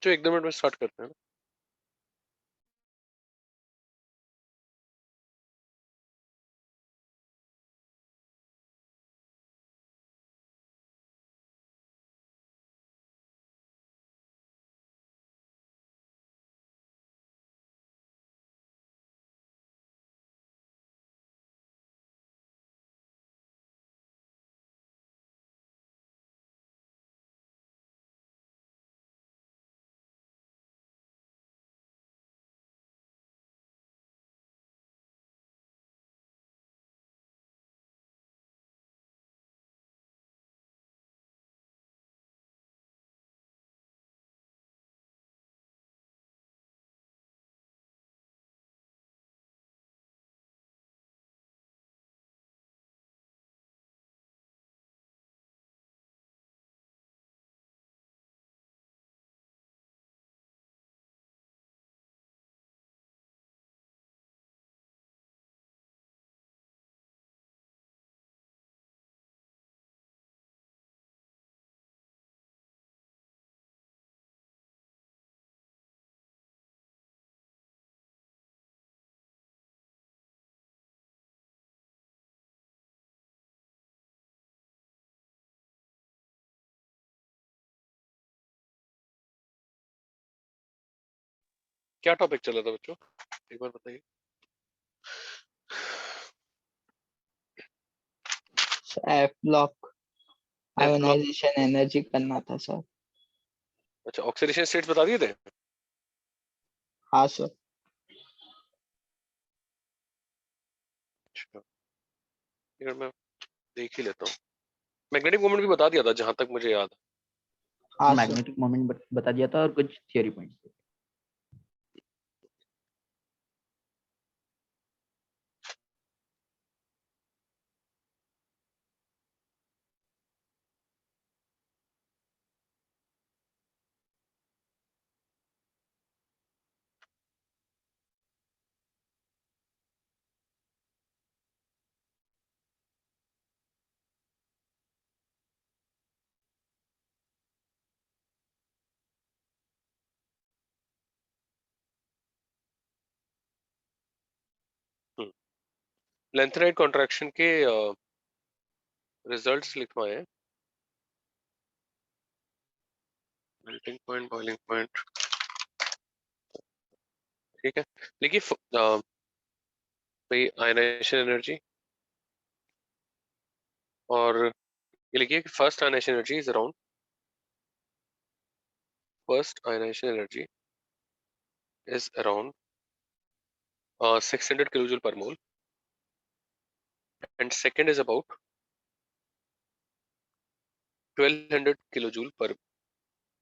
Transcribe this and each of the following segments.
बच्चों 1-2 मिनट में स्टार्ट करते हैं ना। क्या टॉपिक चल रहा था बच्चों, एक बार बताइए। F block F block, ionization energy करना था सर। अच्छा ऑक्सीडेशन स्टेट्स बता दिए थे। हाँ सर। अच्छा यार मैं देख ही लेता हूँ। मैग्नेटिक मोमेंट भी बता दिया था जहां तक मुझे याद है। हाँ सर। मैग्नेटिक मोमेंट बता दिया था और कुछ थियरी पॉइंट्स। लेंथेनाइड कॉन्ट्रैक्शन के रिजल्ट्स लिखवाए हैं। मेल्टिंग पॉइंट, बॉइलिंग पॉइंट, ठीक है। देखिए भाई आयनाइजेशन एनर्जी, और ये लिखिए कि first ionization energy is around, first ionization energy is around 600 kilojoule per mole, and second is about 1200 kilojoule per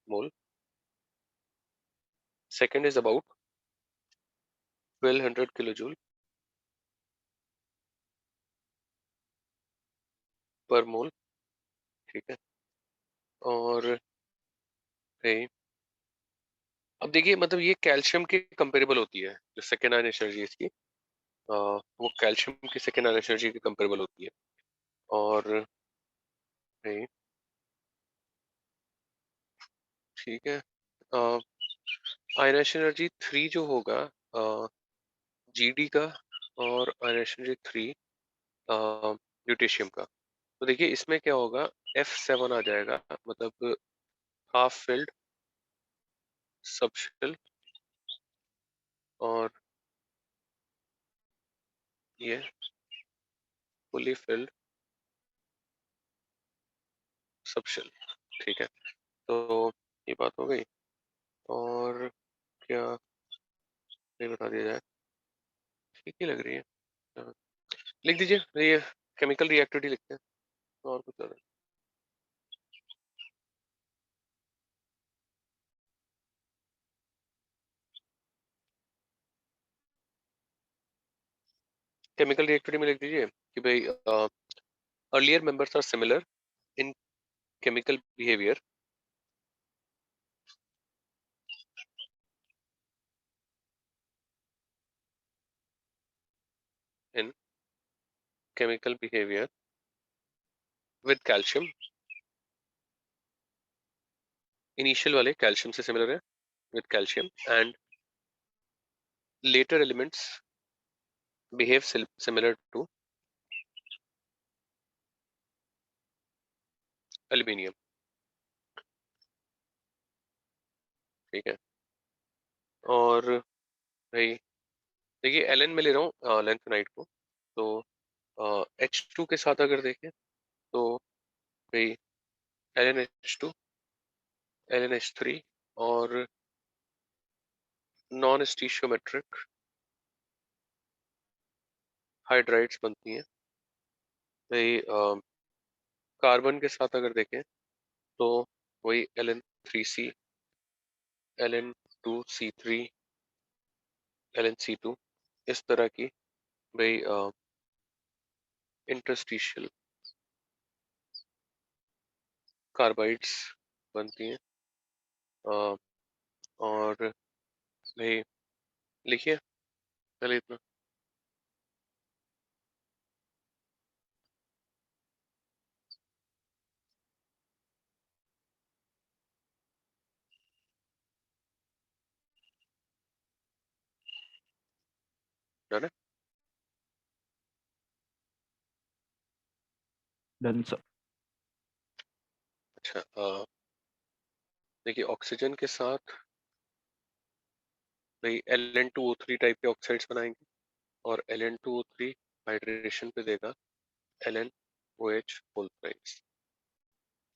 mole. Second is about 1200 kilojoule per mole, ठीक है। और hey, अब देखिए मतलब ये कैल्शियम के कंपेरेबल होती है, जो सेकेंड आयनाइजेशन एनर्जी इसकी वो कैल्शियम की सेकेंड आयनाइजेशन एनर्जी के कंपेरेबल होती है। और hey, ठीक है। आयनाइजेशन एनर्जी 3 जो होगा जीडी का, और आयनाइजेशन एनर्जी 3 ल्यूटेशियम का। तो देखिए इसमें क्या होगा, F7 आ जाएगा, मतलब हाफ फिल्ड सबशेल, और ये फुली फिल्ड सबशेल, ठीक है। तो ये बात हो गई, और क्या नहीं बता दिया जाए, ठीक ही लग रही है। हाँ, लिख दीजिए ये केमिकल रिएक्टिविटी लिखते हैं, और कुछ ज़्यादा। केमिकल रिएक्टिविटी में लिख दीजिए कि भाई earlier members are similar in chemical behaviour, in chemical behaviour with calcium. Initial वाले कैल्शियम से सिमिलर है, with calcium, and later elements behave similar to aluminium. ठीक है, और भाई देखिए एलन में ले रहा हूँ लैंथेनाइट को, तो H2 के साथ अगर देखें तो भाई LnH2, LnH3 और नॉन स्टीशियोमेट्रिक हाइड्राइड्स बनती हैं। भाई कार्बन के साथ अगर देखें तो वही Ln3C, Ln2C3, Lnc2, इस तरह की भाई इंटरस्टिशियल कार्बाइड्स बनती हैं। और भाई लिखिए पहले इतना। डन है? Done sir. अच्छा, देखिए ऑक्सीजन के साथ भाई Ln2O3 टाइप के ऑक्साइड्स बनाएंगे, और Ln2O3 हाइड्रेशन पे देगा LnOH होल प्राइम्स।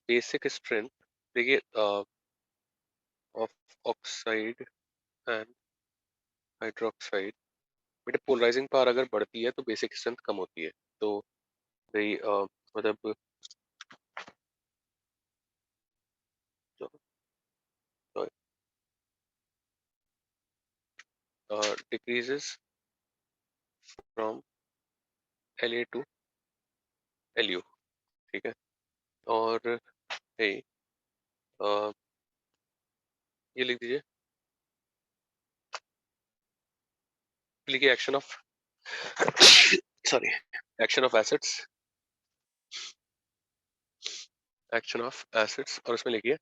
बेसिक स्ट्रेंथ देखिए ऑफ ऑक्साइड एंड हाइड्रोक्साइड, बेटे पोलराइजिंग पावर अगर बढ़ती है तो बेसिक स्ट्रेंथ कम होती है। तो भाई मतलब decreases from La to Lu, ठीक है। और भाई ये लिख दीजिए, लिखिए action of sorry action of acids, action of acids, और उसमें लिखिए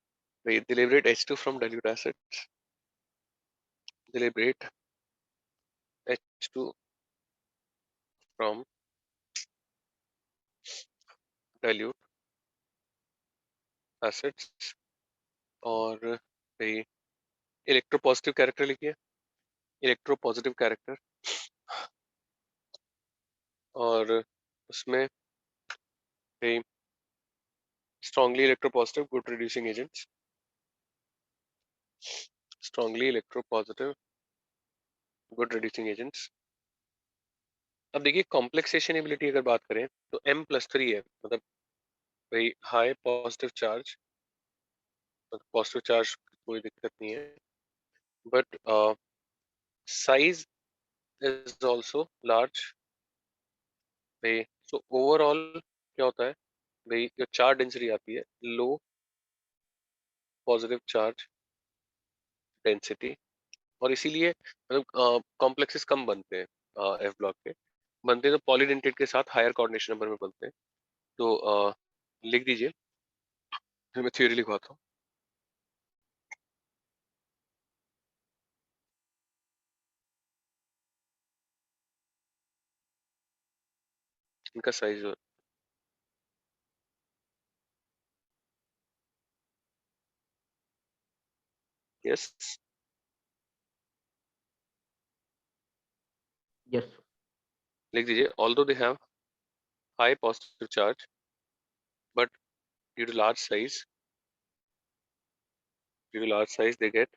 भाई deliberate H2 from dilute acids, deliberate H2 from dilute acids, और भाई इलेक्ट्रोपॉजिटिव कैरेक्टर लिखिए, इलेक्ट्रोपॉजिटिव कैरेक्टर, और उसमें भाई strongly electropositive good reducing agents, strongly electropositive good reducing agents। अब देखिए कॉम्प्लेक्सेशन एबिलिटी अगर बात करें तो M+3 है, मतलब भाई high positive charge, positive charge कोई दिक्कत नहीं है, but size is also large. भाई सो ओवरऑल क्या होता है भाई, जो चार्ज डेंसिटी आती है लो पॉजिटिव चार्ज डेंसिटी, और इसीलिए मतलब कॉम्प्लेक्सेस कम बनते हैं एफ ब्लॉक के, बनते हैं तो पॉलीडेंटेट के साथ हायर कोऑर्डिनेशन नंबर में बनते हैं। तो लिख दीजिए, फिर मैं थ्योरी लिखवाता हूँ। इनका साइज यस यस। लिख दीजिए, although they have high positive charge but due to large size, they get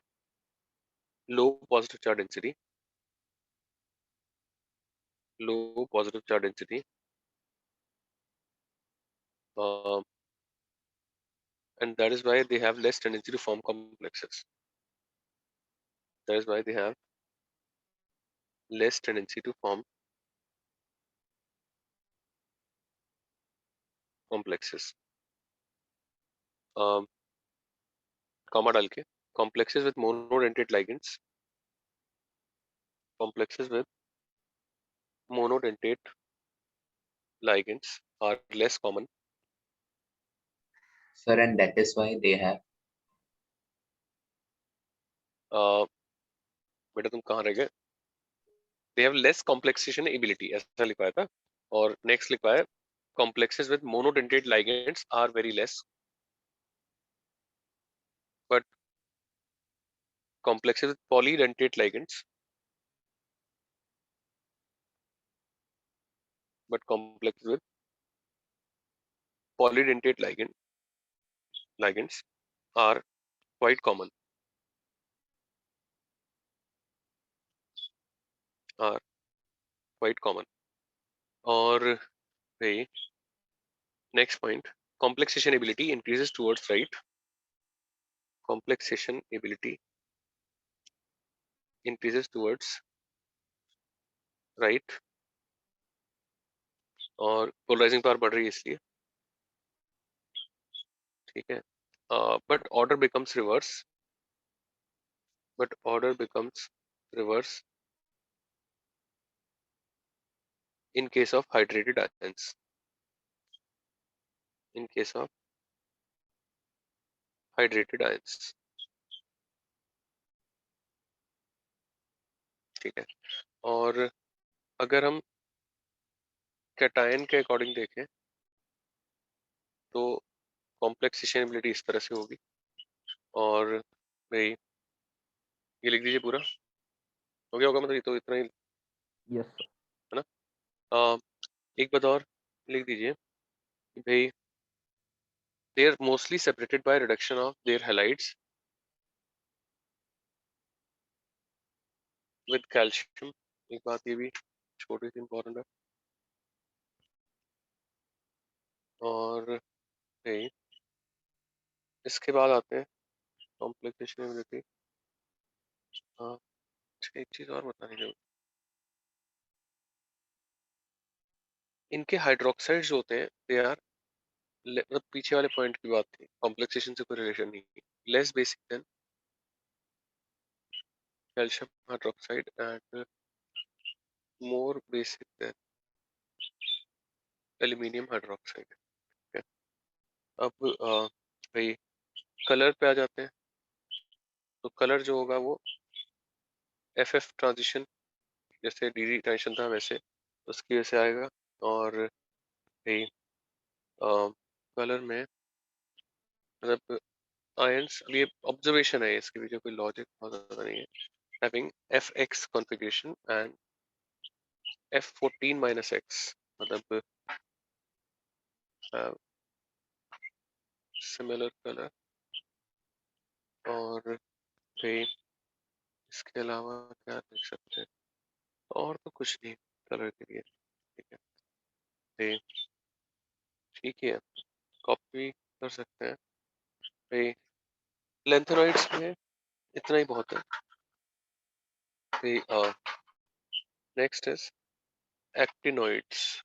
low positive charge density, low positive charge density, uh, and that is why they have less tendency to form complexes. That is why they have less tendency to form complexes. Comma डाल के, complexes with monodentate ligands, complexes with monodentate ligands are less common. Sir, and that is why they have बेटा तुम कहाँ रह गए? They have less complexation ability, ऐसा लिखवाया था। और नेक्स्ट लिखवाया complexes with monodentate ligands are very less, but complexes with polydentate ligands, complexes with polydentate ligands are quite common, are quite common. और भाई next point, complexation ability increases towards right. Complexation ability increases towards right, और polarising power बढ़ रही है इसलिए, ठीक है। But order becomes reverse, in case of hydrated ions, in case of hydrated ions, ठीक है। और अगर हम कैटायन के अकॉर्डिंग देखें तो कॉम्प्लेक्सेशन एबिलिटी इस तरह से होगी। और भाई ये लिख दीजिए, पूरा हो गया होगा, मतलब ये तो इतना ही यस सर। है ना। एक बात और लिख दीजिए कि भाई they are mostly separated by reduction of their halides with calcium। एक बात ये भी छोटी सी इंपॉर्टेंट है। और भाई इसके बाद आते हैं कॉम्प्लेक्सेशन एबिलिटी। हाँ, एक चीज और बतानी है, इनके हाइड्रोक्साइड्स जो होते हैं दे आर, मतलब पीछे वाले पॉइंट की बात थी, कॉम्प्लेक्सेशन से कोई रिलेशन नहीं, less basic than calcium hydroxide and more basic than aluminium hydroxide. अब भाई कलर पे आ जाते हैं, तो कलर जो होगा वो एफ ट्रांजिशन, जैसे डी ट्रांजिशन था वैसे उसकी वजह से आएगा। और भाई कलर में मतलब आयंस, अब ये ऑब्जर्वेशन है, इसके पीछे कोई लॉजिक बहुत ज्यादा नहीं है। Having fx configuration and f14 minus x, मतलब सिमिलर कलर। और भाई इसके अलावा क्या देख सकते हैं, और तो कुछ नहीं कलर के लिए, ठीक है। भाई ठीक है, कॉपी कर सकते हैं। भाई लेंथेनॉइड्स में इतना ही बहुत है। भाई नेक्स्ट इज एक्टिनॉइड्स,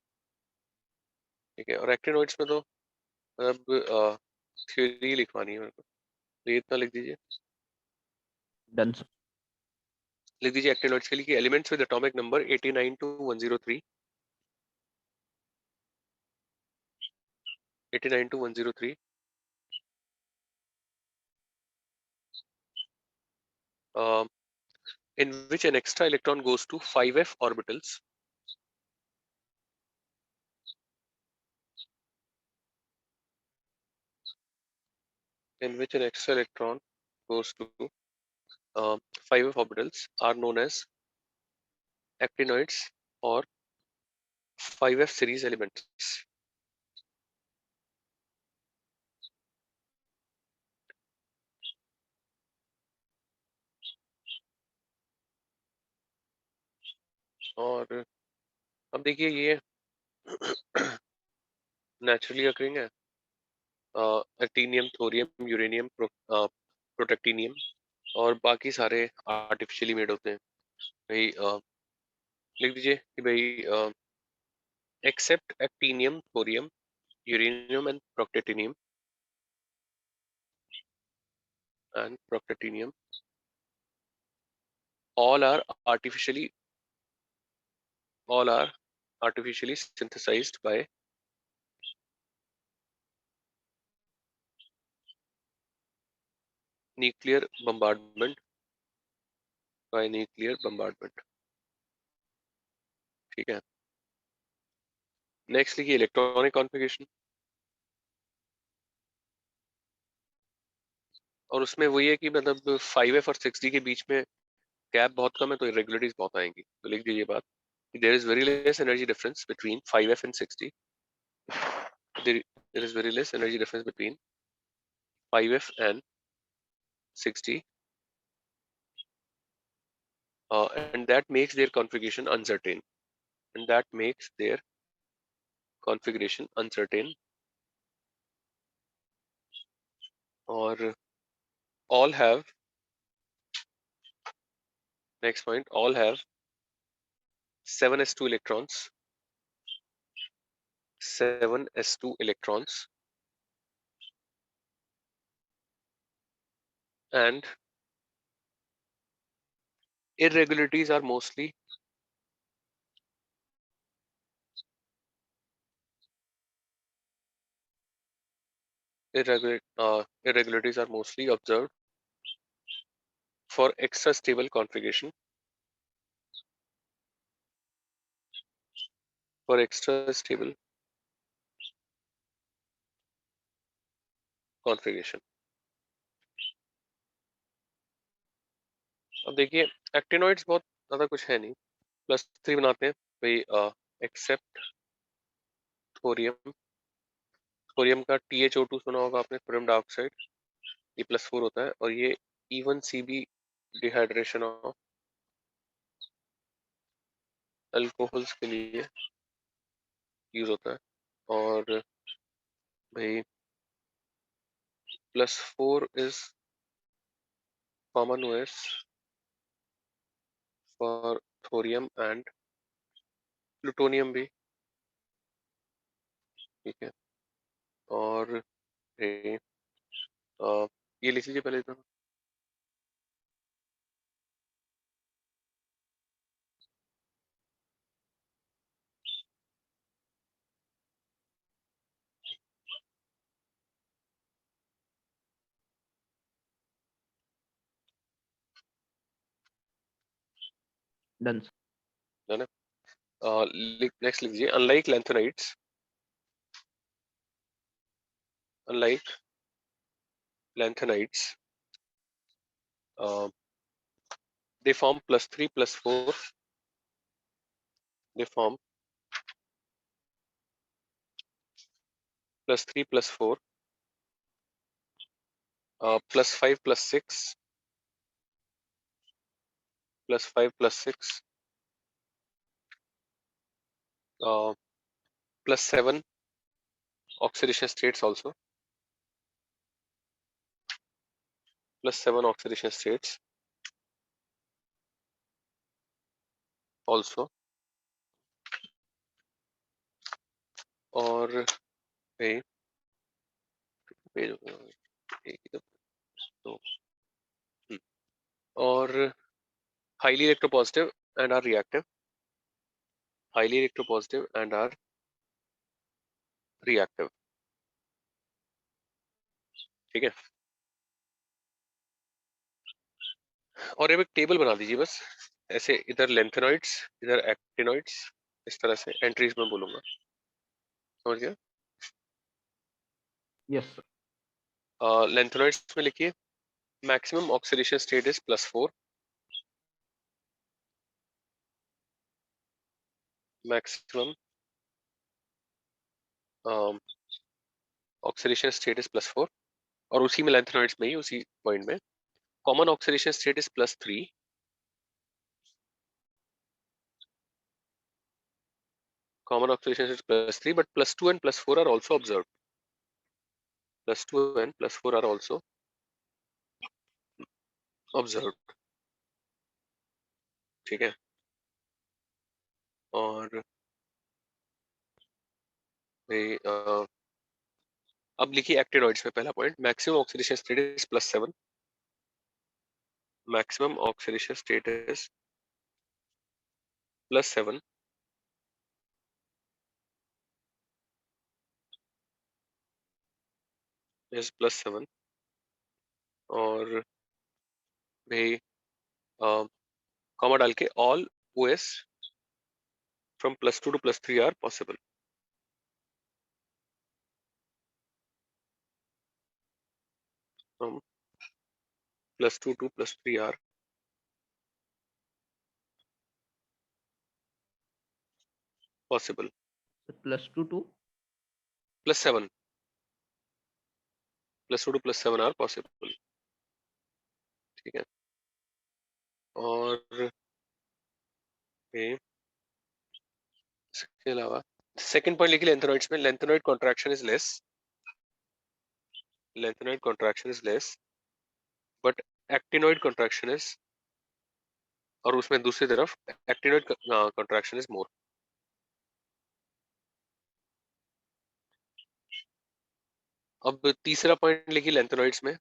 ठीक है। और एक्टिनॉइड्स में तो मतलब थ्योरी लिखवानी है मेरे को, तो ये इतना लिख दीजिए। Done sir. लिख दीजिए एक्टिनॉइड्स के लिए कि elements with atomic number 89 to 103, 89 to 103, in which an extra electron goes to 5f orbitals, in which an extra electron goes to 5f orbitals are known as actinoids or 5f series elements। और अब देखिए ये naturally occurring है, actinium, thorium, uranium, protactinium, और बाकी सारे artificially made होते हैं। भाई लिख दीजिए कि भाई except actinium, thorium, uranium and protactinium, all are artificially all are artificially synthesized by nuclear bombardment bye nuclear bombardment. ठीक है, नेक्स्ट लिखिए इलेक्ट्रॉनिक कॉन्फ़िगरेशन, और उसमें वही है कि मतलब 5F और 6D के बीच में गैप बहुत कम है तो इरेगुलरिटीज बहुत आएंगी। तो लिख दीजिए बात, there is very less energy difference between 5F and 6D। there is very less energy difference between 5F and 6D, and that makes their configuration uncertain, and that makes their configuration uncertain, or all have, next point, all have 7s2 electrons, 7s2 electrons, and irregularities are mostly irregularities are mostly observed for extra stable configuration, for extra stable configuration। अब देखिए actinoids बहुत ज्यादा कुछ है नहीं, +3 बनाते हैं भाई, एक्सेप्ट थोरियम। थोरियम का THO2 सुना होगा आपने, थोरियम डाइऑक्साइड, ये +4 होता है, और ये E1CB डिहाइड्रेशन ऑफ अल्कोहल्स के लिए यूज होता है। और भाई +4 is common OS for thorium and plutonium भी। ठीक है, और भाई, ये लिख लीजिए पहले तो। डन। है ना, नेक्स्ट लिख लीजिए, unlike lanthanides, unlike lanthanides, they form +3 +4, they form +3 +4, +5 +6, +5 +6, +7 oxidation states also, +7 oxidation states also, और भाई पेज एक ही तो, और highly electropositive and are reactive, highly electropositive and are reactive। ठीक है, और एक टेबल बना दीजिए बस ऐसे, इधर लेंथेनॉइड्स इधर एक्टिनॉइड्स, इस तरह से एंट्रीज में बोलूंगा, समझ गया। Yes sir. लेंथेनॉइड्स में लिखिए maximum oxidation state is +4, maximum oxidation state is +4, और उसी में लेंथेनॉइड्स में ही उसी पॉइंट में common oxidation state is +3, common oxidation is +3, but +2 and +4 are also observed, +2 and +4 are also observed। ठीक है, और भाई अब लिखिए एक्टिनॉइड्स में पहला point, maximum oxidation state is +7, maximum oxidation state is +7, is +7, और भाई कॉमा डाल के all OS from +2 to +3 are possible. From +2 to +3 are possible. +2 to +7. +2 to +7 are possible. ठीक है. और इसके अलावा सेकंड पॉइंट लिखिए लेंथेनॉइड्स में. Lanthanoid contraction is less. Lanthanoid contraction is less but actinoid contraction is, और उसमें दूसरी तरफ एक्टिनॉइड कॉन्ट्रैक्शन इज मोर. अब तीसरा पॉइंट लिखिए लेंथेनॉइड्स में.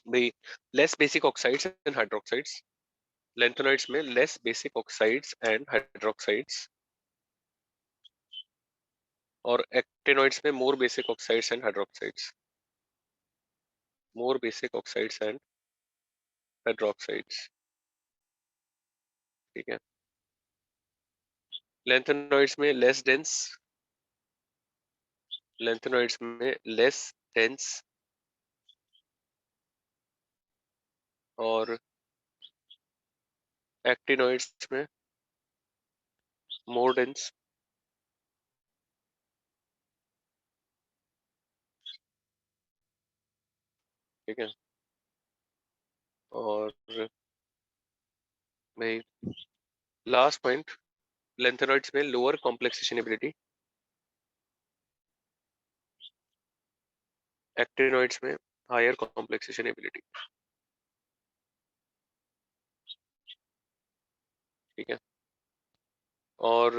भाई less basic oxides and hydroxides. Lanthanoids में less basic oxides and hydroxides, और एक्टिनॉइड्स में more basic oxides and hydroxides. More basic oxides and hydroxides. ठीक है. लेंथेनॉइड्स में लेस डेंस. लेंथेनॉइड्स में लेस डेंस और एक्टिनॉइड्स में मोर डेंस. ठीक है. और भाई लास्ट पॉइंट, लेंथेनॉइड्स में लोअर कॉम्प्लेक्सेशन एबिलिटी. एक्टिनॉइड्स में हायर कॉम्प्लेक्सेशन एबिलिटी. ठीक है. और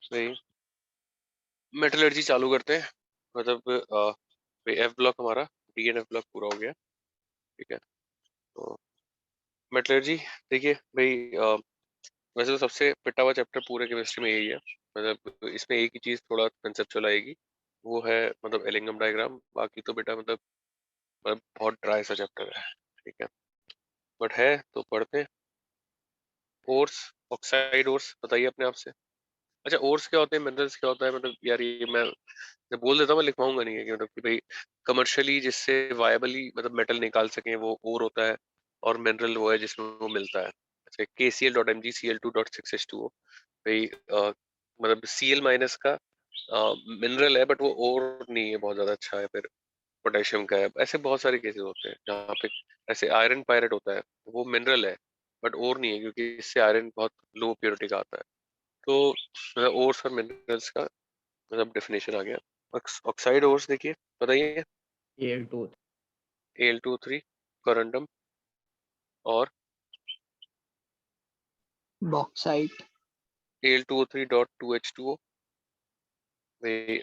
भाई मेटलर्जी चालू करते हैं. मतलब एफ ब्लॉक हमारा DNF ब्लॉक पूरा हो गया. ठीक है. तो मेटलर्जी देखिए भाई, वैसे तो सबसे पिटा हुआ चैप्टर पूरे केमिस्ट्री में यही है. मतलब इसमें एक ही चीज थोड़ा कंसेप्चुअल आएगी, वो है मतलब एलिंगम डायग्राम. बाकी तो बेटा मतलब बहुत ड्राई सा चैप्टर है. ठीक है. बट है तो पढ़ते हैं. ओर्स, ऑक्साइड ओर्स बताइए अपने आप से. अच्छा, ओर्स क्या होते हैं, मिनरल्स क्या होता है? मतलब यार ये मैं बोल देता हूँ, मैं लिखवाऊंगा नहीं है कि मतलब कि भाई कमर्शियली जिससे वायबली मतलब मेटल निकाल सकें वो ओर होता है, और मिनरल वो है जिसमें वो मिलता है. अच्छा, KCl.Mg Cl2.6H2O. भाई मतलब Cl- का मिनरल है बट वो ओर नहीं है, बहुत ज्यादा अच्छा है. फिर पोटेशियम का है. ऐसे बहुत सारे केसेस होते हैं जहाँ पे ऐसे आयरन पायरेट होता है, वो मिनरल है बट ओर नहीं है, क्योंकि इससे आयरन बहुत लो प्योरिटी का आता है. तो ओर्स और मिनरल्स का मतलब डेफिनेशन आ गया. ऑक्साइड ओर्स देखिए, बताइए. Al2O3. Al2O3, करंडम, और बॉक्साइट. Al2O3.2H2O. भाई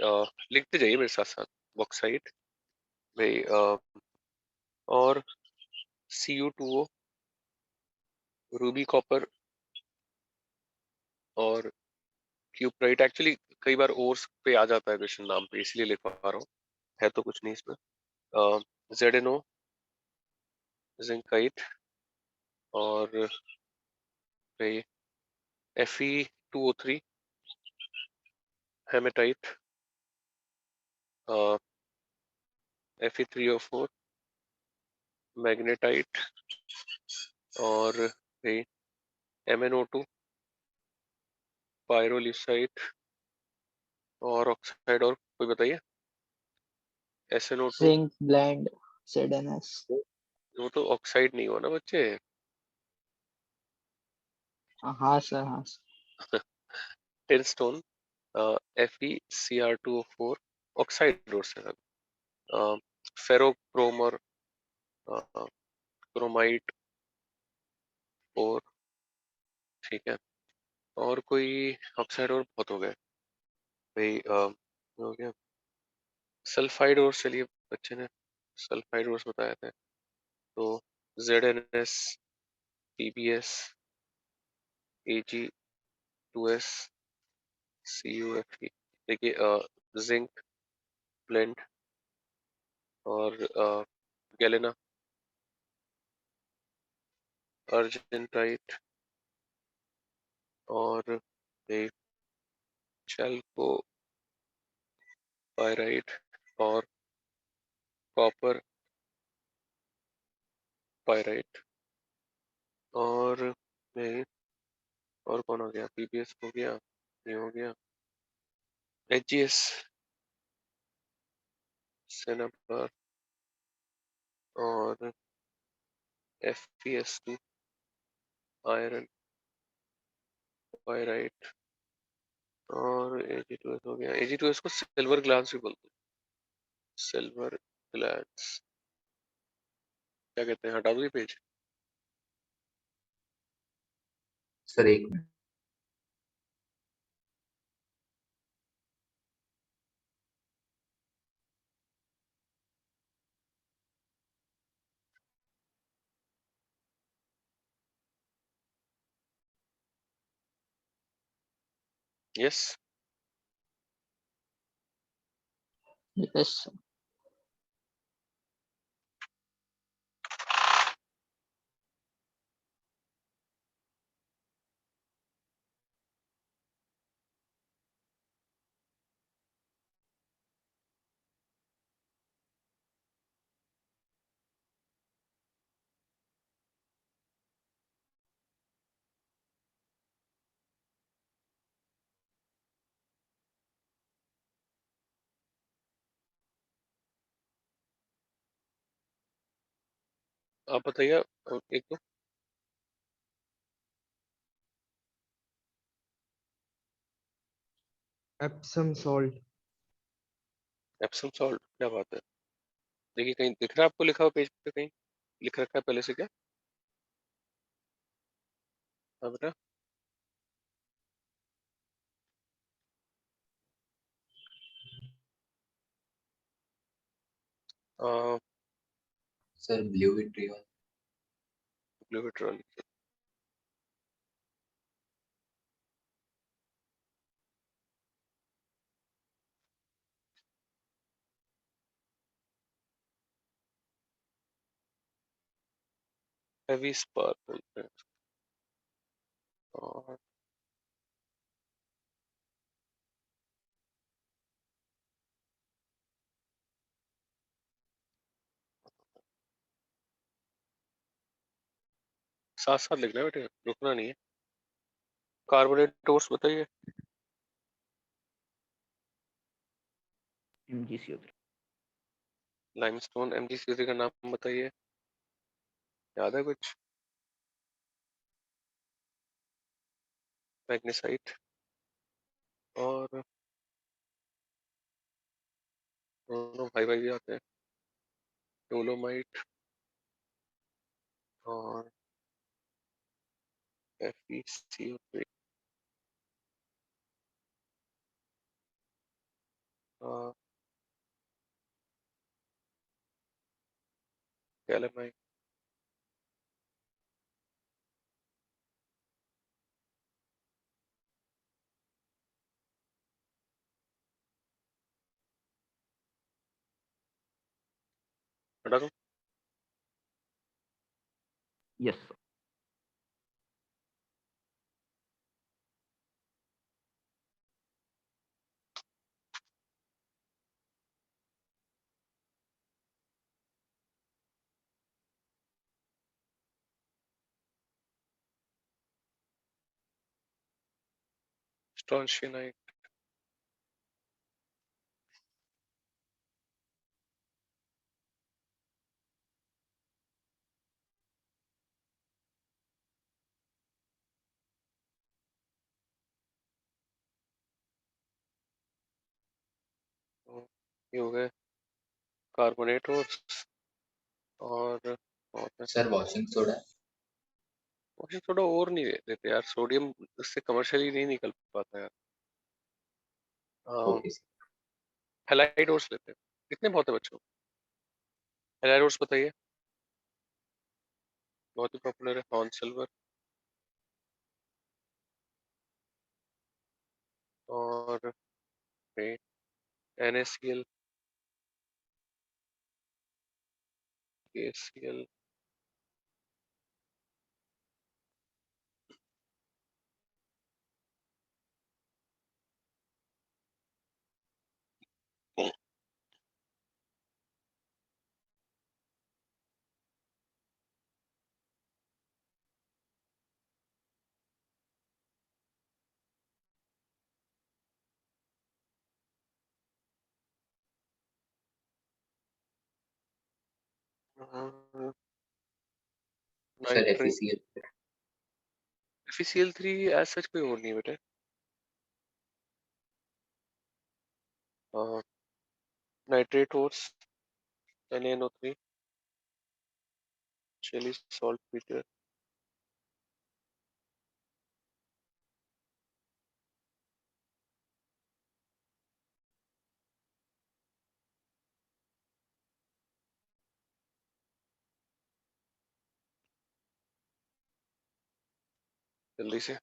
लिखते जाइए मेरे साथ साथ. बॉक्साइट भाई, और Cu2O, रूबी कॉपर, और क्यूप्राइट. एक्चुअली कई बार ओर्स पे आ जाता है क्वेश्चन नाम पे, इसलिए लिख पा रहा हूँ. है तो कुछ नहीं इसमें. ZNO, जिंकाइट, और भाई Fe2O3, हेमेटाइट, Fe3O4, मैग्नेटाइट, और भाई MnO2, पायरोलिसाइट, और ऑक्साइड और कोई बताइए. SnO2. Zinc blende. ZnS. वो तो ऑक्साइड नहीं हुआ ना बच्चे. हाँ सर, हाँ सर. टिनस्टोन, FeCr2O4, ऑक्साइड और से. फेरोक्रोम और क्रोमाइट, और ठीक है. और कोई ऑक्साइड और बहुत हो गए भाई. हो गया सल्फाइड और. चलिए बच्चे ने सल्फाइड और बताया था. तो ZnS, PbS, Ag2S, CuFe. देखिए जिंक ब्लेंड और गैलेना, अर्जेंटाइट और ये चैल्को पायराइट और कॉपर पायराइट और ये और कौन हो गया, पीबीएस हो गया, ये हो गया, एचजीएस सेनापर और एफपीएस2 आयरन पायराइट और एजी2एस हो गया। एजी2एस को सिल्वर ग्लास भी बोलते हैं, सिल्वर ग्लास। क्या कहते हैं, हटा दो ये पेज। सर एक मिनट। Yes Yes, sir. आप बताइए एक तो एप्सम सॉल्ट। एप्सम सॉल्ट, क्या बात है। देखिए कहीं दिख रहा है आपको लिखा हुआ पेज पे, कहीं लिख रखा है पहले से क्या? हाँ बेटा। Sir blue vitriol. Blue vitriol, heavy spark और साथ साथ लिखना है बेटे, रुकना नहीं है। कार्बोनेटोर्स बताइए। MgCO3। लाइमस्टोन एमजीसी का नाम बताइए, याद है कुछ? मैग्नेसाइट और दोनों भाई भाई भी आते हैं, डोलोमाइट और FeCO3 और कैलेमाइट। हटा दूं? Yes sir. स्टॉन्शियनाइट, ये हो गए कार्बोनेटोर्स और सर वॉशिंग सोडा। मुझे थोड़ा और नहीं देते यार, सोडियम इससे कमर्शियली नहीं निकल पाता यार। Okay sir. हेलाइडोर्स लेते हैं, कितने बहुत है बच्चों? हेलाइडोर्स बताइए, बहुत ही पॉपुलर है, हॉर्न सिल्वर और NaCl, KCl, sir nitrate, FeCl FeCl3 as such कोई और नहीं है बेटा। Nitrate ores, NaNO3, chile saltpetre, जल्दी से।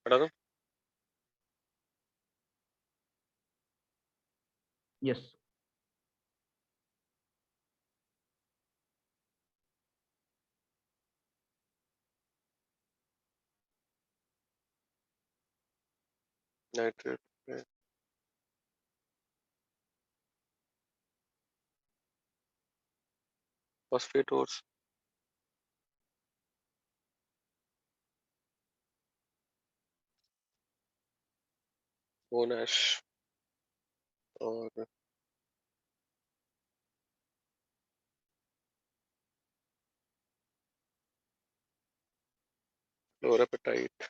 हटा दो। Yes. Nitrate, phosphate ores, monazite और फ्लोरापेटाइट।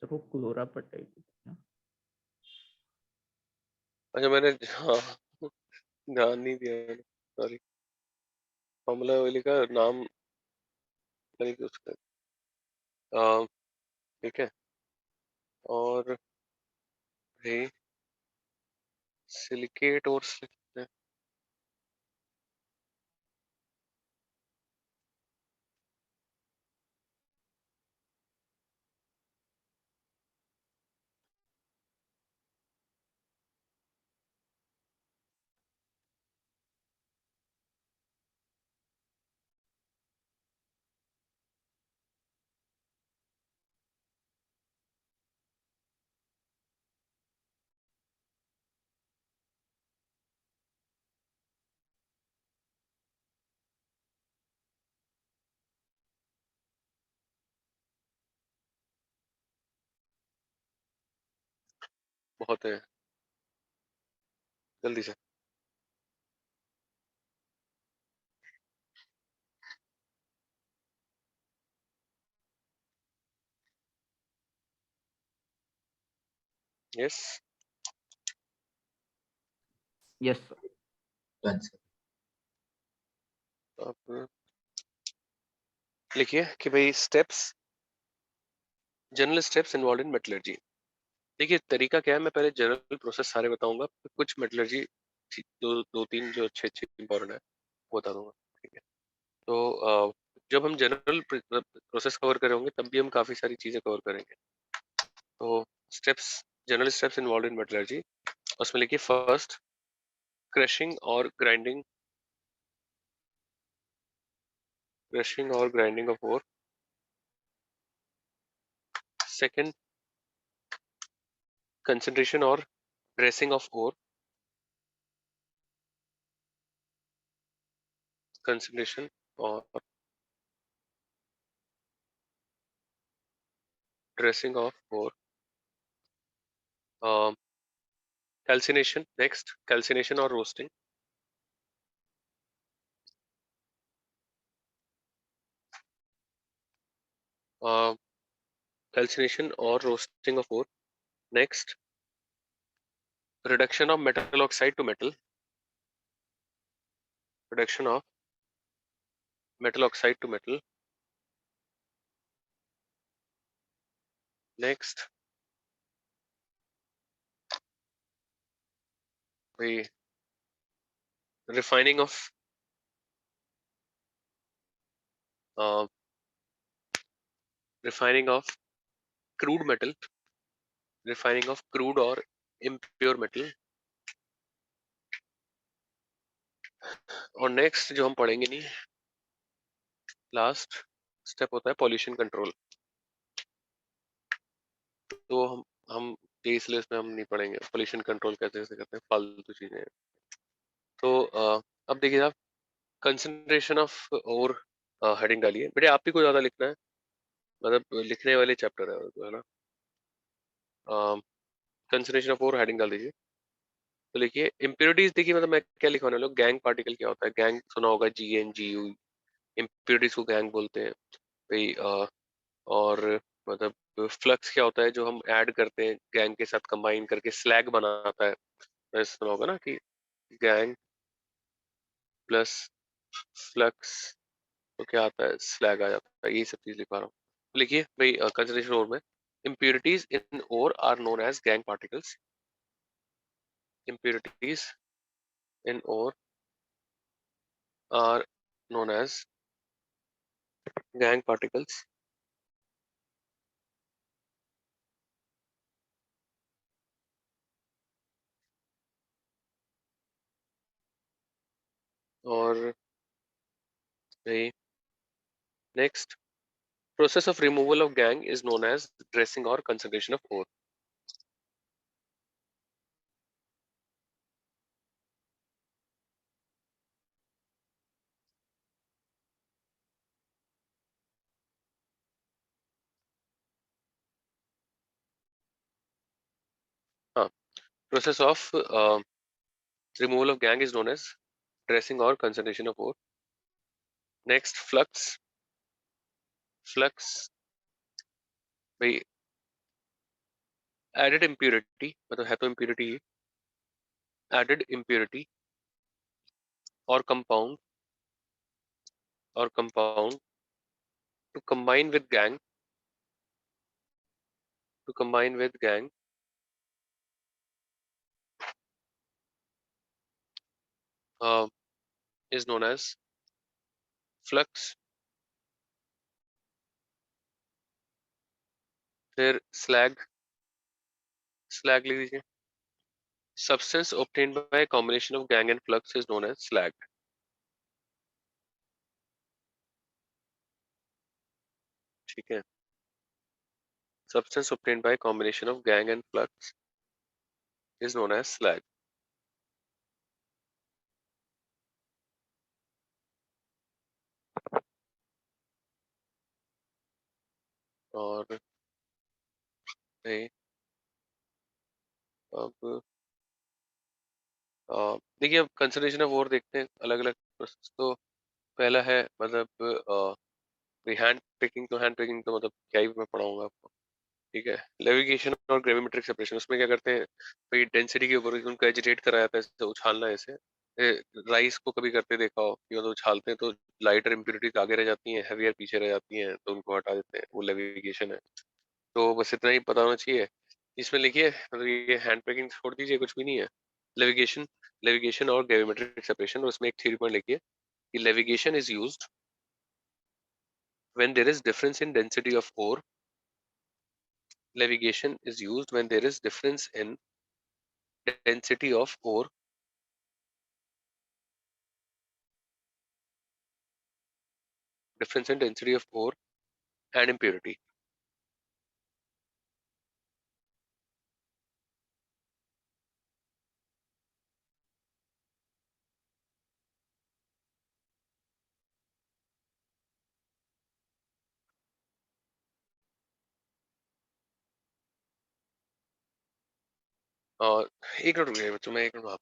सर वो क्लोरापेटाइट है। अच्छा मैंने, हाँ, ध्यान नहीं दिया, सॉरी। फॉर्मूला वैली का नाम नहीं उसका। ठीक है। और भाई सिलिकेट और बहुत है, जल्दी से। Yes. Yes, sir. done sir. अब लिखिए कि भाई steps, general steps involve in metallurgy. देखिए तरीका क्या है, मैं पहले जनरल प्रोसेस सारे बताऊंगा, फिर कुछ मेटलर्जी दो तीन जो अच्छे अच्छे इंपॉर्टेंट है वो बता दूंगा। ठीक है। तो जब हम जनरल प्रोसेस कवर करेंगे तब भी हम काफी सारी चीजें कवर करेंगे। तो steps, general steps involve in metallurgy, उसमें लिखिए फर्स्ट क्रशिंग और ग्राइंडिंग, क्रशिंग और grinding of ore. Second concentration और ड्रेसिंग ऑफ ओर, कंसंट्रेशन और dressing of ore. Calcination, next calcination और रोस्टिंग। कैल्सिनेशन और roasting of ore. Next reduction of metal oxide to metal, reduction of metal oxide to metal. Next, the refining of uh, crude metal, refining of crude or impure metal. और next जो हम पढ़ेंगे नहीं, last step होता है pollution control. तो हम case list में हम नहीं पढ़ेंगे पॉल्यूशन कंट्रोल कैसे कैसे करते हैं, फालतू चीजें हैं। तो अब देखिए आप कंसंट्रेशन ऑफ और हेडिंग डालिए बेटे, आप ही को ज्यादा लिखना है, मतलब लिखने वाले चैप्टर है तो है ना। कंसंट्रेशन ऑफ और हेडिंग डाल दीजिए। तो लिखिए इम्प्योरिटीज, देखिए मतलब मैं क्या लिखवाने वाला हूँ, गैंग पार्टिकल क्या होता है, गैंग सुना होगा, GNGU, इम्प्योरिटीज को गैंग बोलते हैं भाई। और मतलब फ्लक्स क्या होता है जो हम ऐड करते हैं गैंग के साथ कंबाइन करके स्लैग बनाता है, मैंने सुना होगा ना कि गैंग प्लस फ्लक्स तो क्या आता है, स्लैग आ जाता है। यही सब चीज लिखवा रहा हूँ। तो लिखिए भाई कंसंट्रेशन ओर में impurities in ore are known as gang particles. Impurities in ore are known as gang particles. और भाई next, process of removal of gang is known as dressing or concentration of ore. हाँ, process of removal of gang is known as dressing or concentration of ore. Next, flux भाई added impurity, मतलब है तो impurity he, added impurity or compound to combine with gang uh, is known as flux. फिर slag लिख दीजिए। Substance obtained by a combination of gang and flux is known as slag. ठीक है, substance obtained by a combination of gang and flux is known as slag. और अब देखिए अब consideration of और देखते हैं अलग अलग प्रोसेस। तो पहला है मतलब हैंड पिकिंग तो मतलब क्या ही मैं पढ़ाऊंगा आपको। ठीक है, लेविगेशन और ग्रेविमेट्रिक सेपरेशन, उसमें क्या करते हैं भाई, डेंसिटी के ऊपर उनको एजिटेट कराया जाता है, जैसे उछालना है ऐसे। राइस को कभी करते देखा हो कि मतलब उछालते हैं तो लाइटर इम्प्योरिटीज आगे रह जाती हैं, हेवियर पीछे रह जाती हैं, तो उनको हटा देते हैं, वो लेविगेशन है। तो बस इतना ही पता होना चाहिए। इसमें लिखिए मतलब ये हैंड पैकिंग छोड़ दीजिए, कुछ भी नहीं है। लेविगेशन और ग्रेविमेट्रिक सेपरेशन, उसमें एक थ्योरी पॉइंट लिखिए कि levigation is used when there is difference in density of ore. Levitation is used when there is difference in density of ore, and impurity. और एक मिनट रुकिए बच्चों, मैं एक मिनट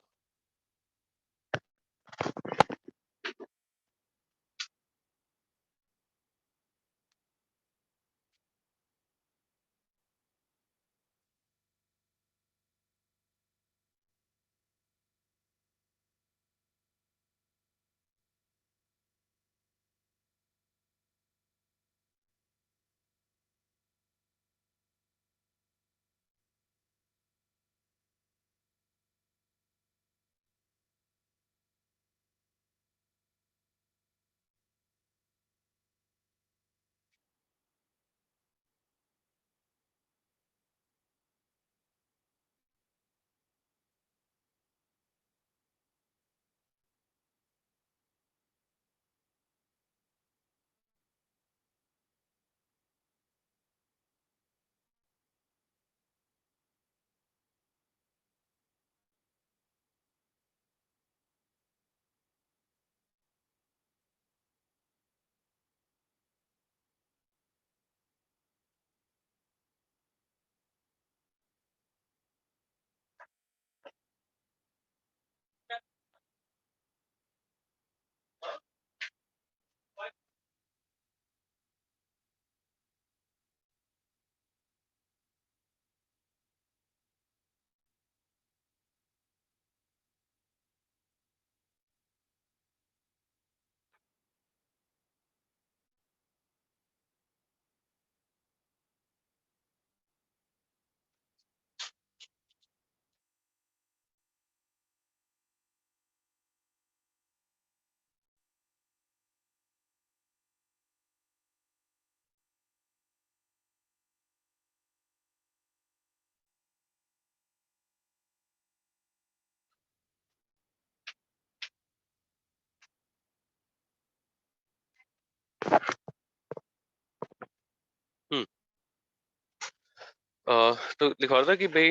तो लिखा था कि भाई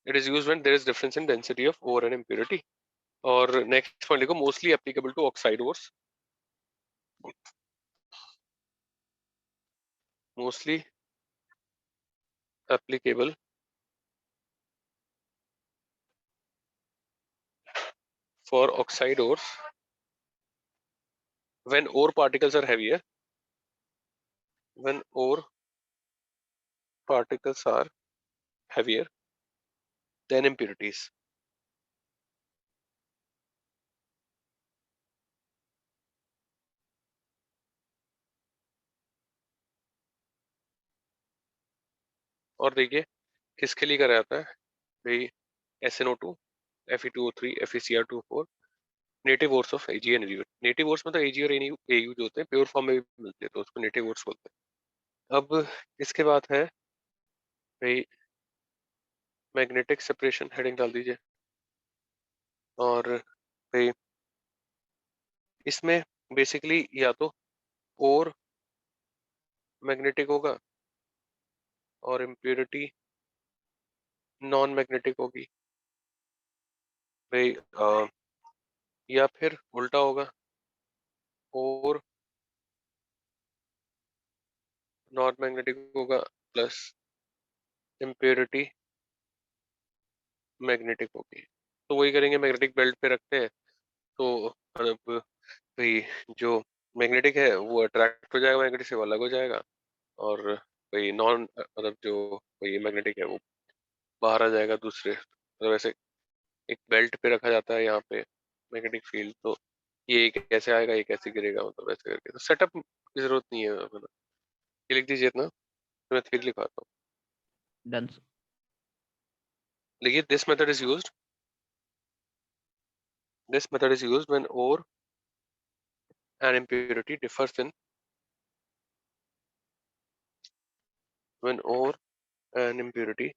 it is used when there is difference in density of ore and impurity. और नेक्स्ट पॉइंट लिखो mostly applicable to oxide ores, mostly applicable for oxide ores when ore particles are heavier, when ore particles are heavier than impurities। और देखिए किसके लिए करा जाता है भाई, SnO2, Fe2O3, FeCr2O4, native ores of Ag and Ag। Native ores मतलब Ag और Au जो होते हैं प्योर फॉर्म में भी मिलते हैं तो उसको नेटिव ओर्स बोलते हैं। अब इसके बाद है भाई मैग्नेटिक सेपरेशन, हेडिंग डाल दीजिए। और भाई इसमें बेसिकली या तो और मैग्नेटिक होगा और इम्प्योरिटी नॉन मैग्नेटिक होगी भाई, या फिर उल्टा होगा, और नॉन मैग्नेटिक होगा प्लस इम्प्योरिटी मैग्नेटिक होगी। तो वही करेंगे, मैग्नेटिक बेल्ट पे रखते हैं तो मतलब भाई जो मैग्नेटिक है वो अट्रैक्ट हो जाएगा मैग्नेटिक से, वो अलग हो जाएगा। और भाई नॉन मतलब जो भाई मैग्नेटिक है वो बाहर आ जाएगा दूसरे, मतलब ऐसे एक बेल्ट पे रखा जाता है यहाँ पे मैग्नेटिक फील्ड। तो ये एक ऐसे आएगा एक ऐसे गिरेगा, मतलब ऐसे करके। तो सेटअप की जरूरत नहीं है, मतलब ये लिख दीजिए इतना, तो मैं फिर लिखवाता हूँ। Done, sir. देखिए this method is used, this method is used when ore and impurity differs in, when ore and impurity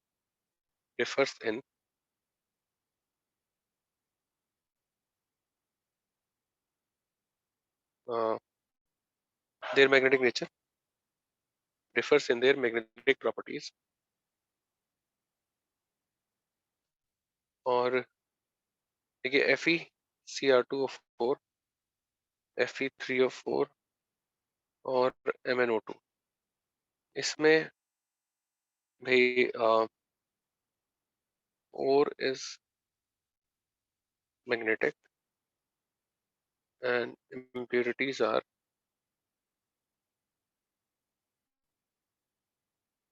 differs in their magnetic nature, differs in their magnetic properties। और देखिए FeCr2O4, Fe3O4 और MnO2, इसमें भाई ore is magnetic and impurities are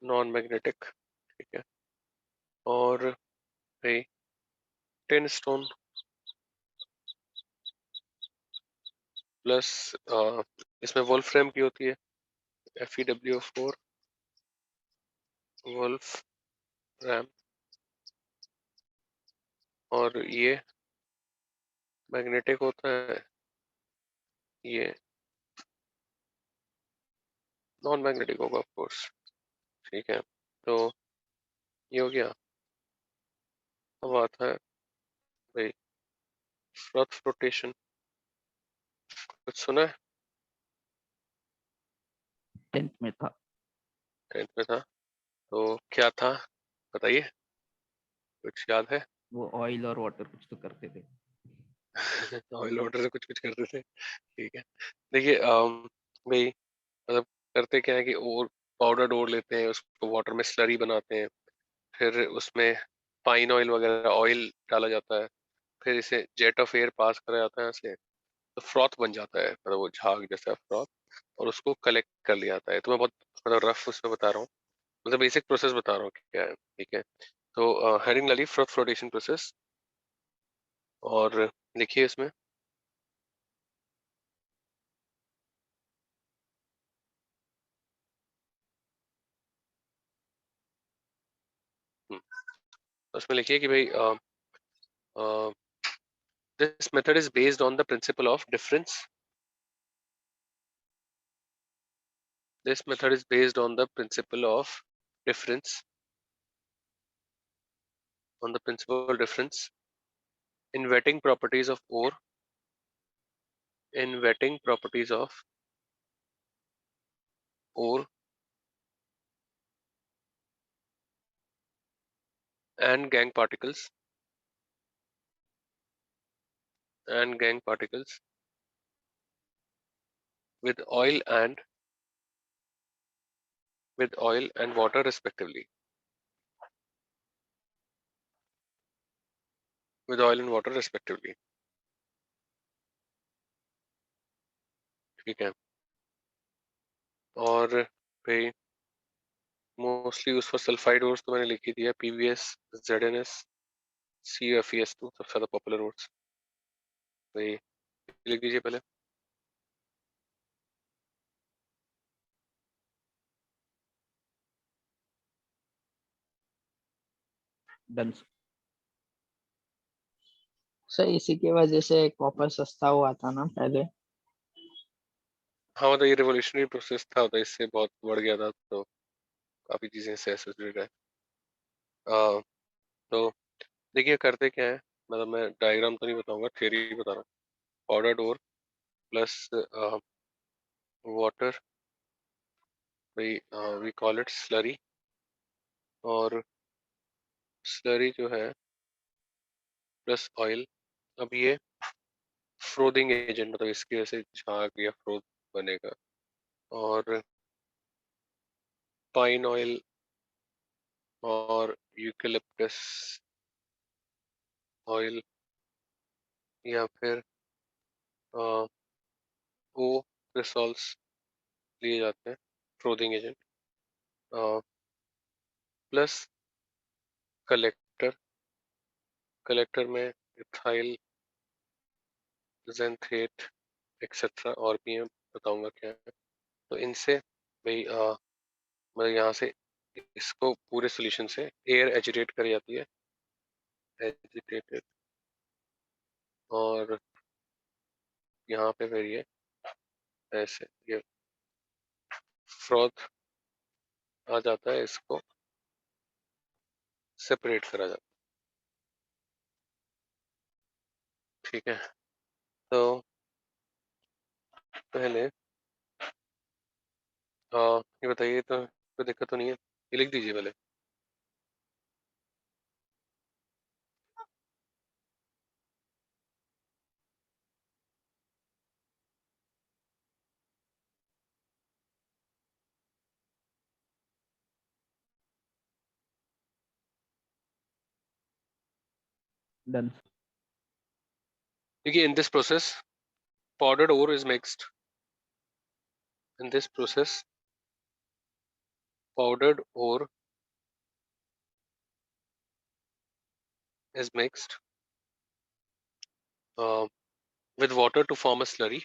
non magnetic, ठीक है। और भाई tin stone plus इसमें वोल्फ्रेम की होती है FeWO4 वोल्फ्रैम, और ये मैग्नेटिक होता है, ये नॉन मैग्नेटिक होगा ऑफ कोर्स, ठीक है। तो ये हो गया। अब आता है भाई फ्रॉथ फ्लोटेशन, कुछ सुना है? 10th में था। 10th में था, तो क्या था बताइए, कुछ याद है? वो ऑयल और वाटर कुछ तो करते थे। ऑयल वाटर से कुछ कुछ करते थे, ठीक है। देखिए भाई मतलब करते क्या है कि और पाउडर डोर लेते हैं, उसको वाटर में स्लरी बनाते हैं, फिर उसमें पाइन ऑयल वगैरह ऑयल डाला जाता है, फिर इसे जेट ऑफ एयर पास करा जाता है ऐसे, तो फ्रॉथ बन जाता है, मतलब वो झाग जैसा फ्रॉथ, और उसको कलेक्ट कर लिया जाता है। तो मैं बहुत मतलब रफ उसमें बता रहा हूँ, मतलब बेसिक प्रोसेस बता रहा हूँ कि क्या है, ठीक है। तो हेडिंग डाली फ्रॉथ फ्लोटेशन प्रोसेस, और लिखिए इसमें उसमें लिखिए कि भाई this method is based on the principle of difference, this method is based on the principle of difference, on the principle of difference in wetting properties of ore, in wetting properties of ore and gang particles with oil and water respectively. With oil and water respectively. ठीक है. और भाई mostly use for sulphide ores तो मैंने लिख ही दिया. PVS, ZNS, CuFeS2 सबसे ज्यादा पॉपुलर ओर्स. भाई लिख दीजिए पहले. डन. सर इसी की वजह से कॉपर सस्ता हुआ था ना पहले. हाँ मतलब ये रिवोल्यूशनरी प्रोसेस था, तो इससे बहुत बढ़ गया था, तो काफी चीजें इससे एसोसिएटेड है. तो देखिए करते क्या है, मतलब मैं डायग्राम तो नहीं बताऊंगा, थ्योरी बता रहा हूँ. Powdered ore plus water, we call it slurry. और स्लरी जो है प्लस ऑयल. अब ये फ्रोदिंग एजेंट, मतलब इसकी वजह से झाग या फ्रोथ बनेगा. और पाइन ऑयल और यूकेलिप्टस ऑयल या फिर ओ क्रिसॉल्स लिए जाते हैं फ्रोदिंग एजेंट. Plus collector. कलेक्टर में इथाइल जेंथेट एक्सेट्रा और भी मैं बताऊंगा क्या है. तो इनसे भाई मतलब यहाँ से इसको पूरे सॉल्यूशन से एयर एजिटेट करी जाती है. एजिटेटेड. और यहाँ पे फिर ये ऐसे ये फ्रॉथ आ जाता है, इसको सेपरेट करा जाता है. ठीक है. तो पहले ये बताइए, तो कोई दिक्कत तो नहीं है, ये लिख दीजिए पहले. डन. देखिए in this process powdered ore is mixed. In this process powdered ore is mixed uh, with water to form a slurry.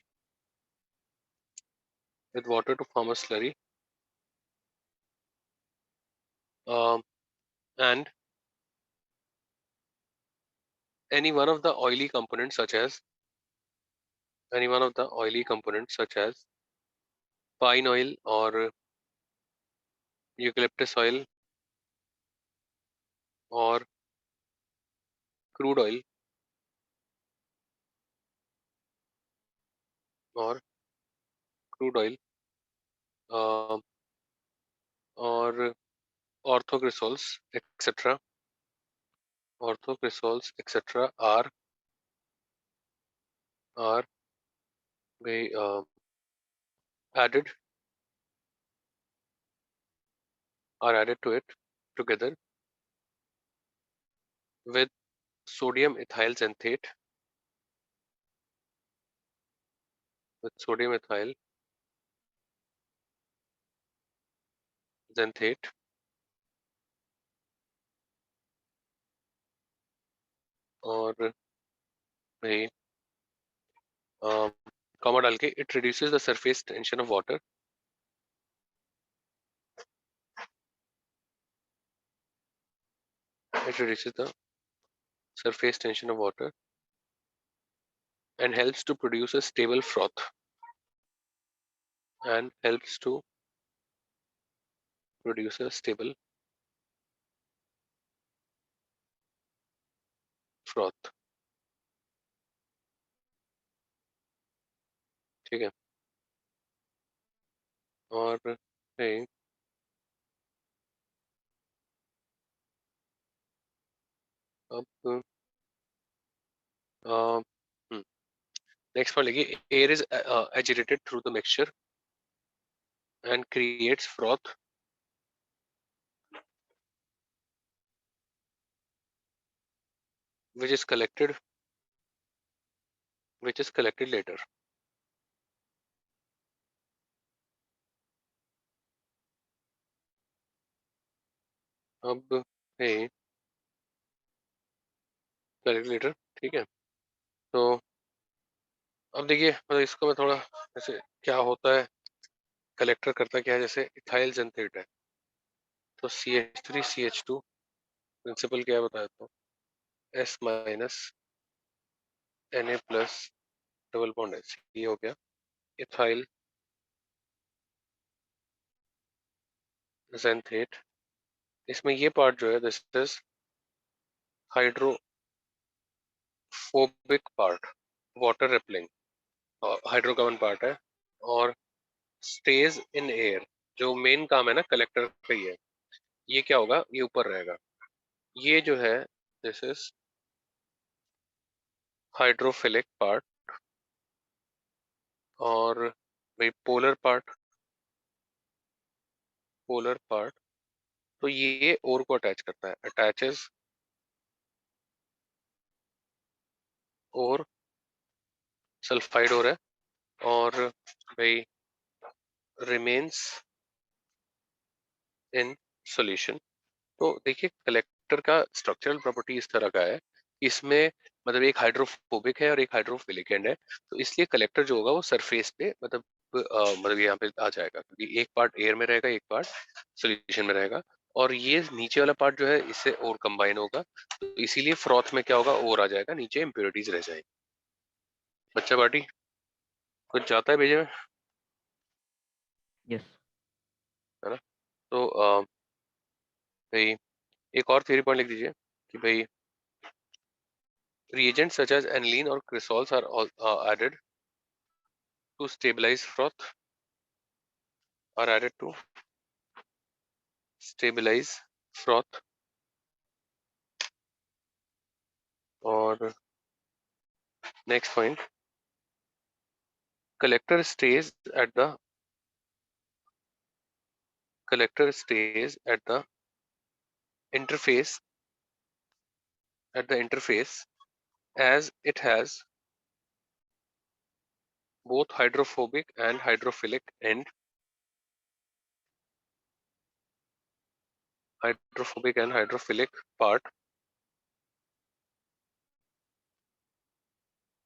With water to form a slurry. Um, and any one of the oily components such as pine oil or eucalyptus oil or crude oil or crude oil or orthoglycols etc. Orthoglycols etc. are be added to it together with sodium ethyl xanthate. With sodium ethyl xanthate और भाई comma डाल के it reduces the surface tension of water. It reduces the surface tension of water and helps to produce a stable froth. And helps to produce a stable froth. ठीक है. और भाई अब next point लिखिए, air is agitated through the mixture and creates froth which is collected later. अब है collected later, ठीक है। तो अब देखिए, मतलब इसको मैं थोड़ा जैसे क्या होता है, कलेक्टर करता क्या है, जैसे इथाइल जेंथेट है तो CH3CH2 प्रिंसिपल क्या है बता देता हूँ, S minus Na plus double bond H, ये हो गया इथाइल जेंथेट। इसमें ये पार्ट जो है this is hydrophobic part, water repelling hydrocarbon part है, और स्टेज इन एयर, जो मेन काम है ना कलेक्टर का ही है, ये क्या होगा, ये ऊपर रहेगा। ये जो है दिस इज हाइड्रोफिलिक पार्ट, और भाई पोलर पार्ट तो ये ओर को अटैच करता है, अटैचेस और सल्फाइड ओर है, और भाई रिमेन्स इन सॉल्यूशन। तो देखिए कलेक्टर का स्ट्रक्चरल प्रॉपर्टी इस तरह का है, इसमें मतलब एक हाइड्रोफोबिक है और एक हाइड्रोफिलिक एंड है, तो इसलिए कलेक्टर जो होगा वो सरफेस पे मतलब यहाँ पे आ जाएगा, क्योंकि एक पार्ट एयर में रहेगा, एक पार्ट सॉल्यूशन में रहेगा, और ये नीचे वाला पार्ट जो है इससे और कंबाइन होगा, तो इसीलिए फ्रॉथ में क्या होगा, और आ जाएगा, नीचे इम्प्योरिटीज रह जाएगी। बच्चा पार्टी कुछ जाता है भेजे में, Yes. है ना। तो भाई एक और थ्योरी पॉइंट लिख दीजिए कि भाई reagents such as aniline or cresols are added to stabilize froth, are added to stabilize froth, और next point, collector stays at the interface as it has both hydrophobic and hydrophilic part,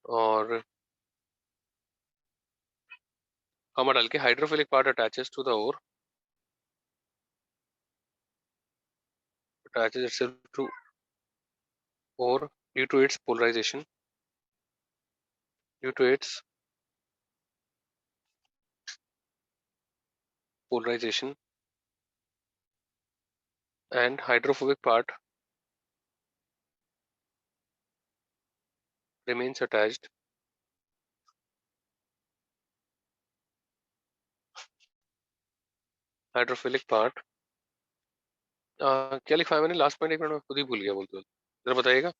और comma डाल के hydrophilic part attaches itself to ore due to its polarization and hydrophobic part remains attached hydrophilic part. क्या लिखा है मैंने last point, एक minute में खुद ही भूल गया बोलते जरा बताइएगा।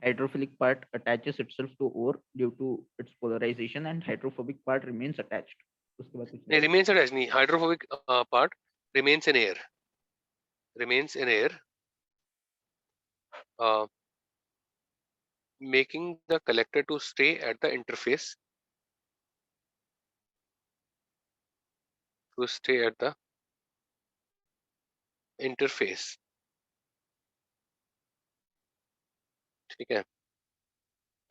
Hydrophilic part attaches itself to ore due to its polarization and hydrophobic part remains attached. उसके बाद कुछ नहीं, नहीं। रिमेन्स अटैच नहीं, hydrophobic part remains in air, making the collector to stay at the interface ठीक है।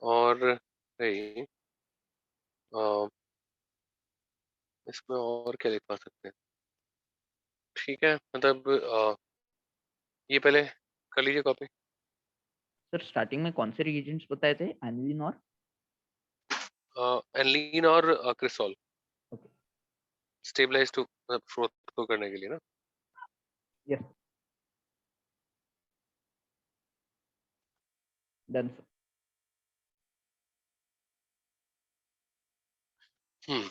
और भाई इसमें और क्या लिखा सकते हैं, ठीक है, मतलब ये पहले कर लीजिए कॉपी। सर स्टार्टिंग में कौन से रिएजेंट्स बताए थे, एनिलीन और एनलीन और cresol okay stabilize to froth को करने के लिए ना। Yes done sir. हम्म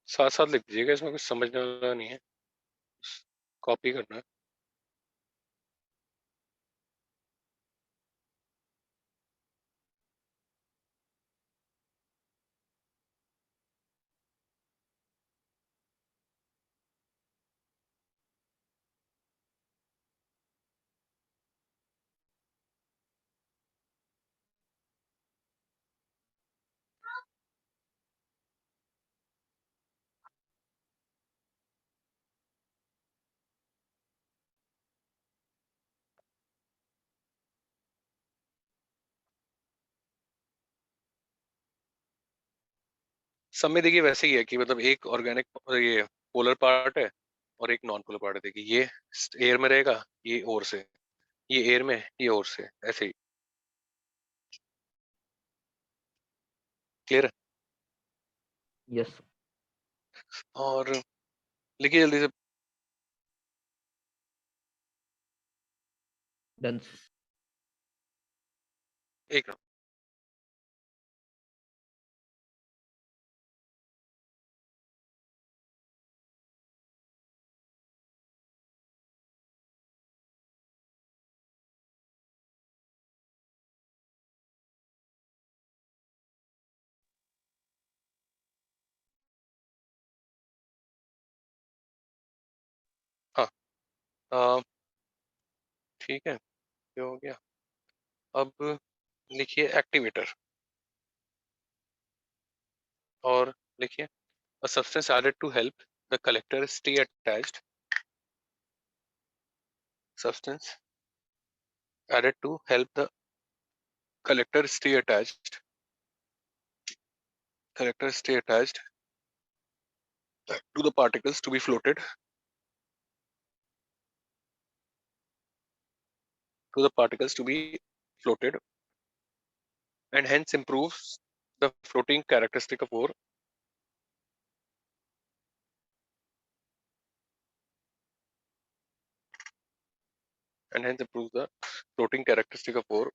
साथ साथ लिख दीजिएगा, इसमें कुछ समझने वाला नहीं है, कॉपी करना है। सब में देखिए वैसे ही है कि मतलब एक ऑर्गेनिक ये पोलर पार्ट है और एक नॉन पोलर पार्ट है। देखिए ये एयर में रहेगा, ये और से, ये एयर में, ये और से, ऐसे ही। क्लियर? Yes. और लिखिए जल्दी से। Done. एक हाँ, अ, ठीक है, ये हो गया। अब लिखिए एक्टिवेटर, और लिखिए a substance added to help the collector stay attached, substance added to help the collector stay attached, collector stay attached to the particles to be floated, to the particles to be floated, and hence improves the floating characteristic of ore, and hence improves the floating characteristic of ore,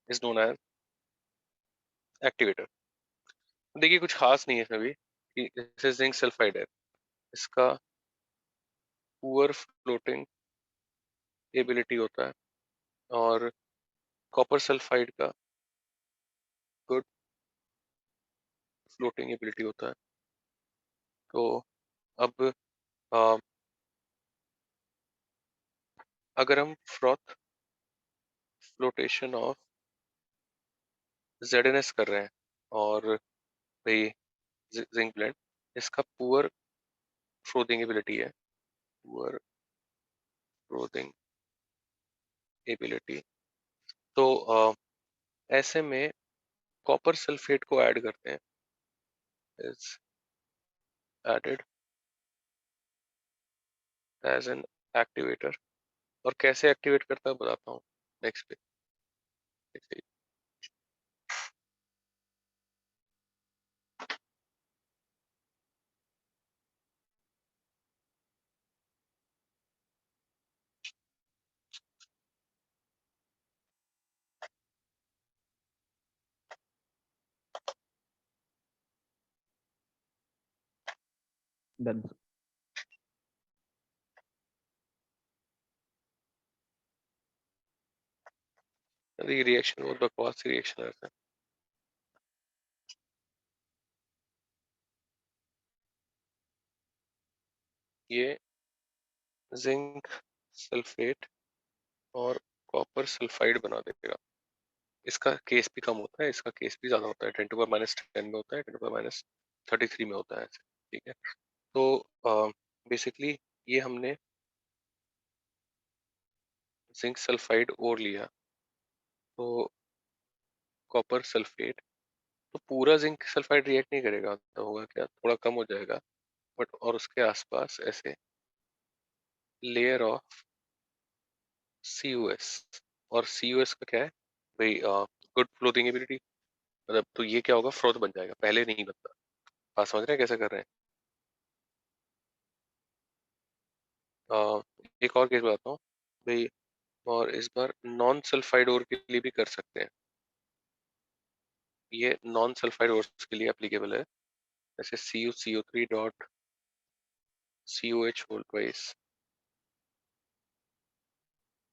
is known as activator। देखिए कुछ खास नहीं है इसमें भी, कि जैसे zinc sulphide है, इसका पुअर फ्लोटिंग एबिलिटी होता है, और कॉपर सल्फाइड का गुड फ्लोटिंग एबिलिटी होता है। तो अब अ, अगर हम फ्रॉथ फ्लोटेशन ऑफ ZnS कर रहे हैं, और भाई जिंक ब्लेंड, इसका पुअर फ्रोथिंग एबिलिटी है, पुअर फ्रोथिंग एबिलिटी, तो ऐसे में कॉपर सल्फेट को ऐड करते हैं, is added as an activator. और कैसे एक्टिवेट करता है बताता हूँ नेक्स्ट पे। Done. रिएक्शन बहुत बकवास रिएक्शन है। ये जिंक सल्फेट और कॉपर सल्फाइड बना देगा। इसका केस भी कम होता है, इसका केस भी ज्यादा होता है, 10⁻10 में होता है, 10⁻33 में होता है, ठीक है। तो बेसिकली ये हमने जिंक सल्फाइड और लिया, तो कॉपर सल्फेट, तो पूरा जिंक सल्फाइड रिएक्ट नहीं करेगा, तो होगा क्या, थोड़ा कम हो जाएगा, बट और उसके आसपास ऐसे लेयर ऑफ CuS, और CuS का क्या है भाई, गुड फ्लोटिंग एबिलिटी, मतलब तो ये क्या होगा, फ्रोथ बन जाएगा, पहले नहीं बनता। बात समझ रहे हैं कैसे कर रहे हैं? एक और केस बताता हूँ भाई, और इस बार नॉन सल्फाइड ओर के लिए भी कर सकते हैं। ये नॉन सल्फाइड ओर्स के लिए एप्लीकेबल है, जैसे CuCO3 dot COH whole twice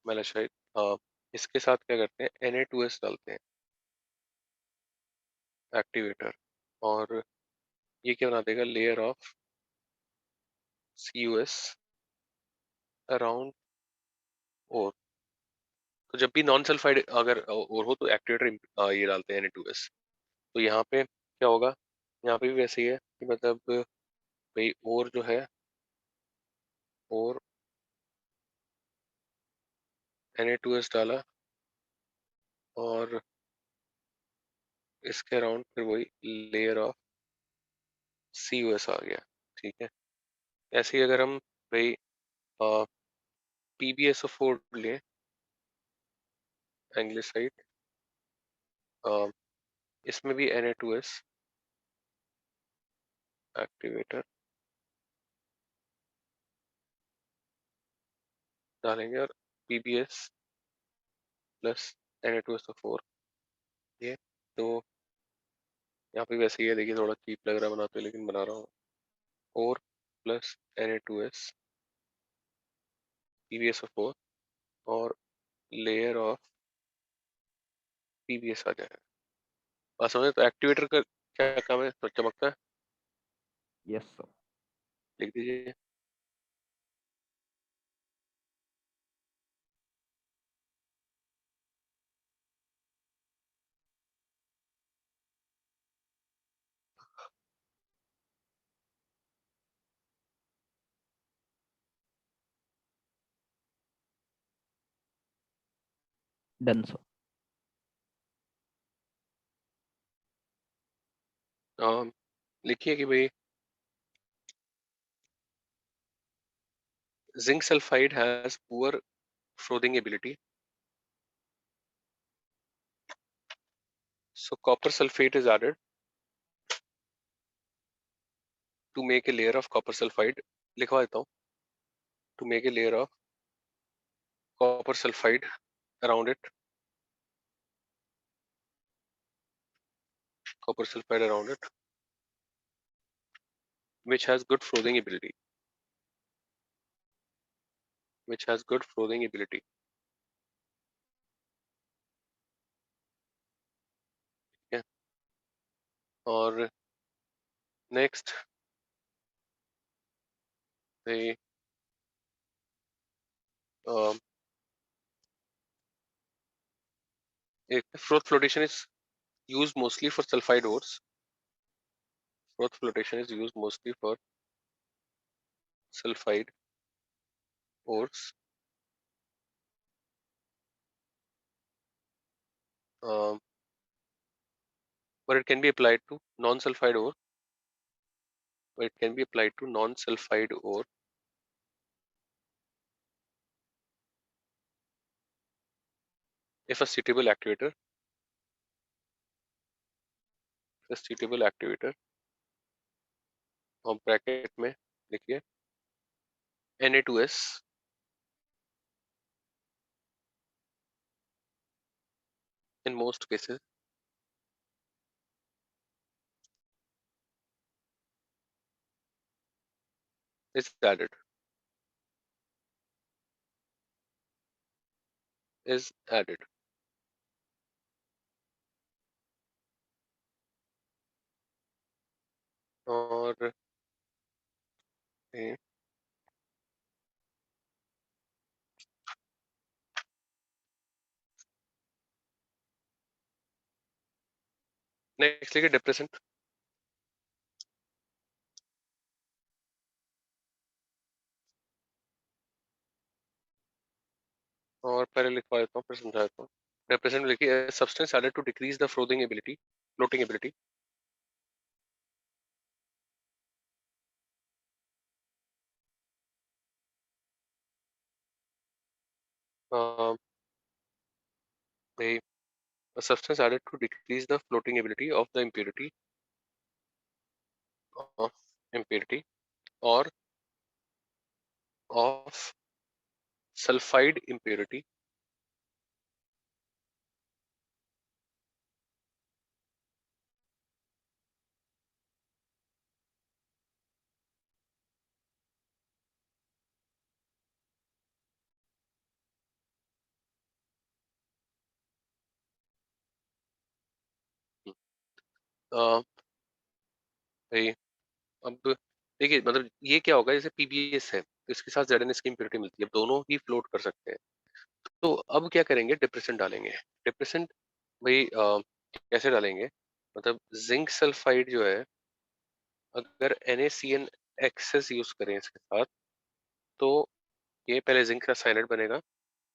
malachite. इसके साथ क्या करते हैं, Na2S डालते हैं एक्टिवेटर, और ये क्या बना देगा, लेयर ऑफ CuS अराउंड और। तो जब भी नॉन सल्फाइड अगर और हो तो एक्टिवेटर ये डालते हैं Na2S। तो यहाँ पे क्या होगा, यहाँ पे भी वैसे ही है कि मतलब भाई और जो है, और Na2S डाला और इसके अराउंड फिर वही लेयर ऑफ CuS आ गया, ठीक है। ऐसे ही अगर हम भाई PbSO4 लें एंग्लिसाइड, इसमें भी Na2S एक्टिवेटर डालेंगे और PbS प्लस Na2SO4, ये तो यहाँ पे वैसे ही है, देखिए थोड़ा चीप लग रहा है बनाते हुए, लेकिन बना रहा हूँ। और प्लस Na2S PbSO4 और लेयर ऑफ PbS आ जाएगा। बात समझे? तो एक्टिवेटर का क्या काम है, तो चमकता है, Yes, sir. लिख दीजिए। Done, sir. लिखिए कि भाई zinc sulphide has poor frothing ability, so copper sulfate is added to make a layer of copper sulfide। लिखवा देता हूँ, to make a layer of copper sulfide around it, copper sulfide around it, which has good frothing ability, which has good frothing ability, ठीक है। और next the froth flotation is used mostly for sulfide ores, froth flotation is used mostly for sulfide ores, um, but it can be applied to non-sulfide ore, but it can be applied to non-sulfide ore if a suitable activator, a suitable activator, और bracket में लिखिए Na2S in most cases is added, is added। और next लिखिए depressant, और पहले लिखवा देता हूँ फिर समझा देता हूँ। डिप्रेसेंट लिखिए substance added to decrease the floating ability, floating ability a substance added to decrease the floating ability of the of impurity or of sulfide impurity भाई अब देखिए मतलब ये क्या होगा, जैसे पीबीएस है तो इसके साथ जेडएनएस की इम्प्योरिटी मिलती है, अब दोनों ही फ्लोट कर सकते हैं। तो अब क्या करेंगे, डिप्रेसेंट डालेंगे। डिप्रेसेंट भाई कैसे डालेंगे, मतलब जिंक सल्फाइड जो है, अगर NaCN एक्सेस यूज करें इसके साथ, तो ये पहले जिंक का साइनाइड बनेगा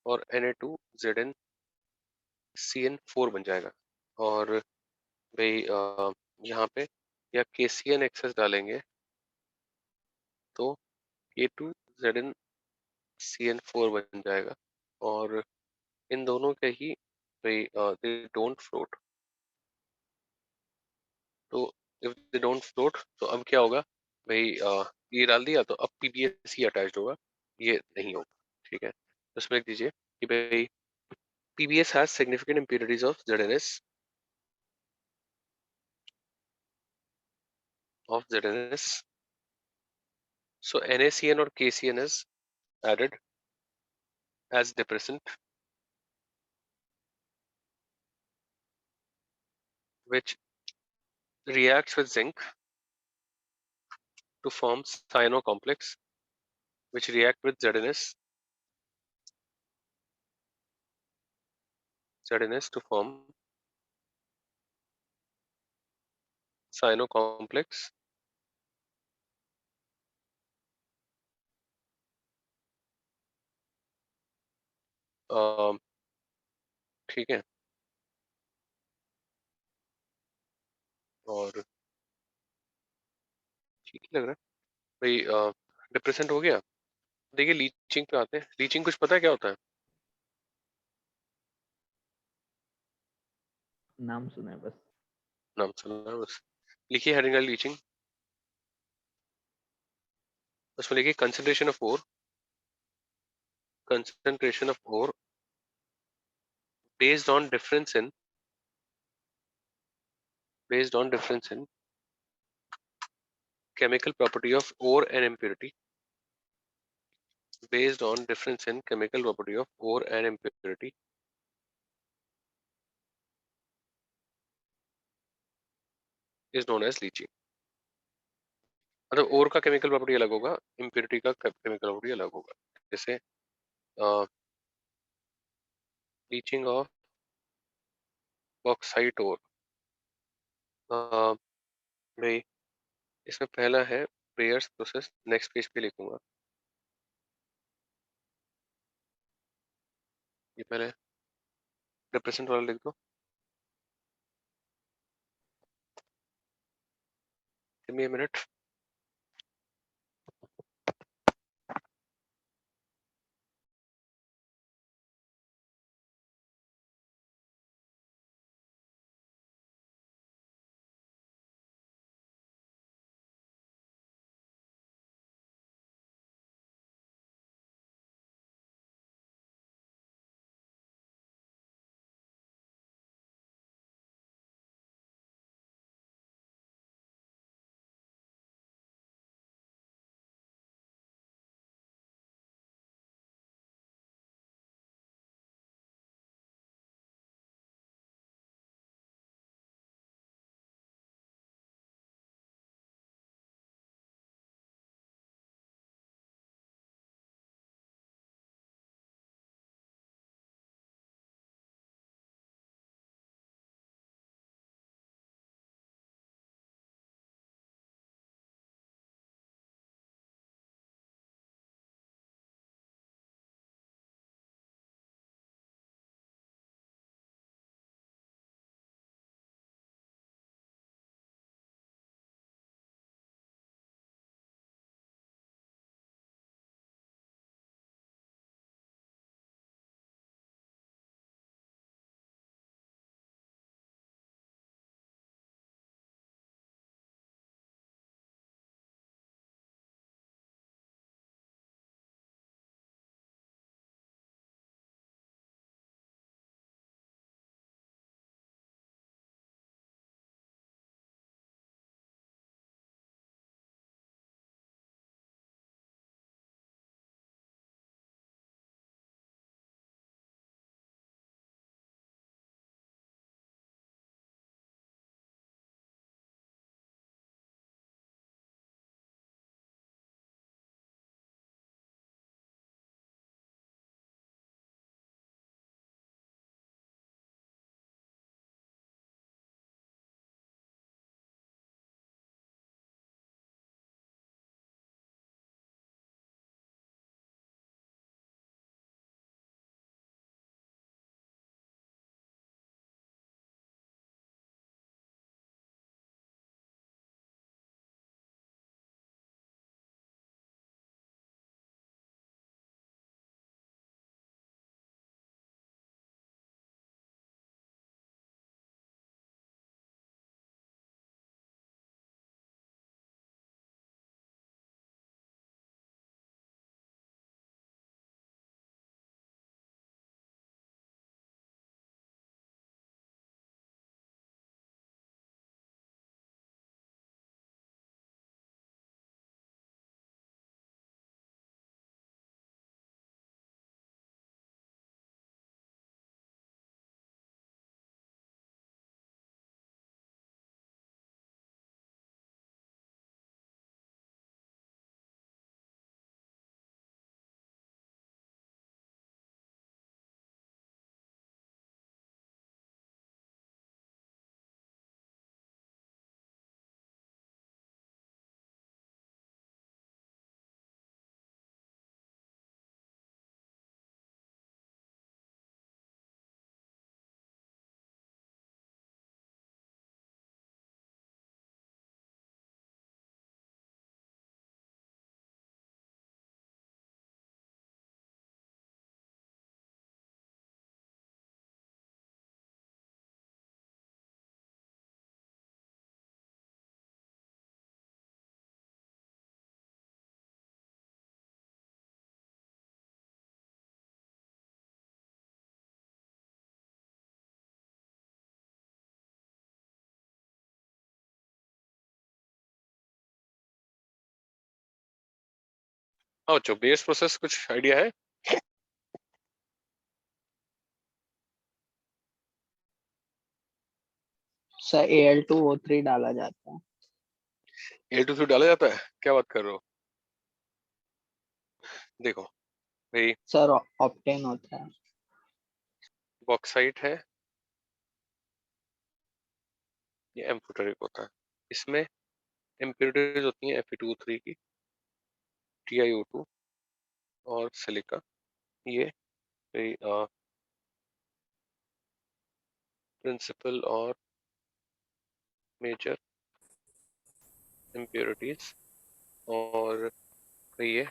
और Na2ZnCN4 बन जाएगा। और भाई यहाँ पे या KCN एक्सेस डालेंगे तो K2ZnCN4 बन जाएगा। और इन दोनों के ही भाई दे डोंट फ्लोट, तो इफ दे डोंट फ्लोट तो अब क्या होगा भाई, ये डाल दिया तो अब पीबीएस ही अटैच्ड होगा, ये नहीं होगा। ठीक है, तो इसमें लिख दीजिए कि भाई PBS has significant impurities of ZNS. So NaCN or KCN is added as depressant, which reacts with zinc to form cyano complex, which react with ZNS to form cyano complex, ठीक है। और ठीक ही लग रहा है भाई, डिप्रेसेंट हो गया। देखिए लीचिंग पे आते हैं। लीचिंग कुछ पता है क्या होता है? नाम सुना है बस। नाम सुना है बस। लिखिए हेडिंग लीचिंग, उसमें लिखिए concentration of ore based on difference in chemical property of ore and impurity, based on difference in chemical property of ore and impurity is known as leaching। मतलब ओर का केमिकल प्रॉपर्टी अलग होगा, impurity का chemical property अलग होगा। जैसे leaching of bauxite ore, भाई इसमें पहला है प्रेयर्स प्रोसेस, नेक्स्ट पेज पे लिखूंगा। ये पहले रिप्रेजेंट वाला लिख दो। Give me a minute. हाँ बच्चों, बेस प्रोसेस कुछ आइडिया है? सर Al2O3 डाला जाता है। Al2O3 डाला जाता है? क्या बात कर रहे हो? देखो भाई, सर ऑप्टेन होता है। बॉक्साइट है, ये एम्फोटेरिक होता है। इसमें इम्प्योरिटीज होती हैं Fe2O3 की, TiO2 और सिलिका। ये प्रिंसिपल और मेजर इम्प्योरिटीज, और ये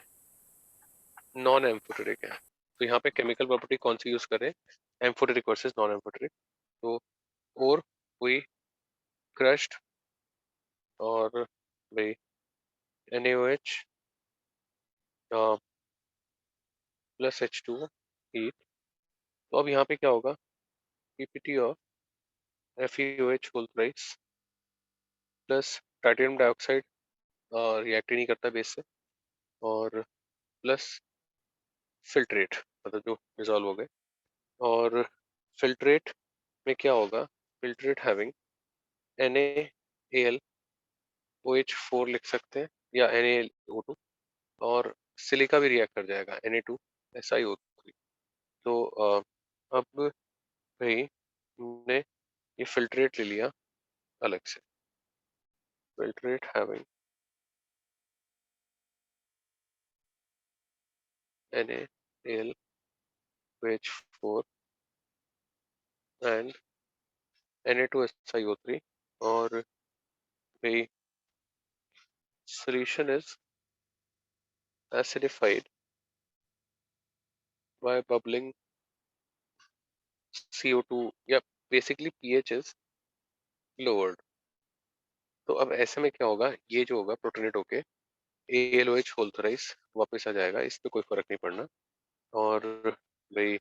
नॉन एम्फोटेरिक है। तो यहाँ पे केमिकल प्रॉपर्टी कौन सी यूज करें? Amphoteric versus non amphoteric. तो और वही क्रश्ड और भाई NaOH प्लस H2 हीट। तो अब यहाँ पे क्या होगा? PPT of FeOH whole thrice plus titanium dioxide react ही नहीं करता बेस से, और प्लस फिल्ट्रेट, मतलब जो डिजॉल्व हो गए। और फिल्ट्रेट में क्या होगा? फिल्ट्रेट हैविंग NaAlOH4 लिख सकते हैं, या NaO2, और सिलिका भी रिएक्ट कर जाएगा, Na2SiO3। तो अब भाई हमने ये फिल्ट्रेट ले लिया अलग से, filtrate having NaAlOH4 and Na2SiO3, और भाई solution is acidified by bubbling CO2, या basically pH is lowered। तो अब ऐसे में क्या होगा? ये जो होगा प्रोटोनेट होके AlOH होल थ्राइस वापस आ जाएगा, इस पे कोई फर्क नहीं पड़ना। और भाई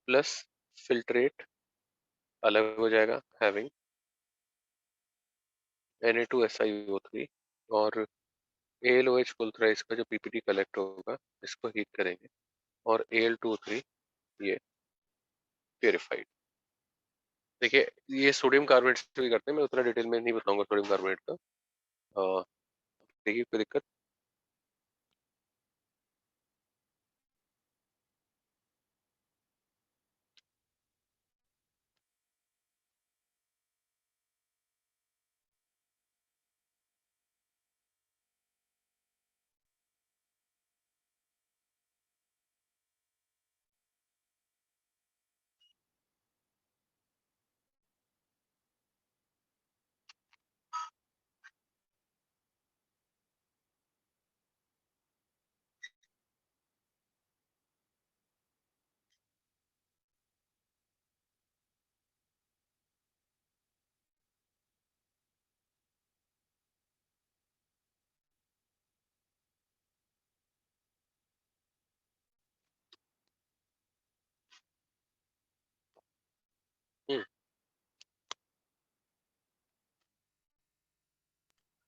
प्लस फिल्ट्रेट अलग हो जाएगा हैविंग Na2SiO3, और AlOH होल थ्राइस का जो PPT कलेक्ट होगा इसको हीट करेंगे, और Al2O3 ये प्योरीफाइड। देखिए, ये सोडियम कार्बोनेट से भी करते हैं, मैं उतना डिटेल में नहीं बताऊंगा सोडियम कार्बोनेट का। देखिए कोई दिक्कत? हम्म,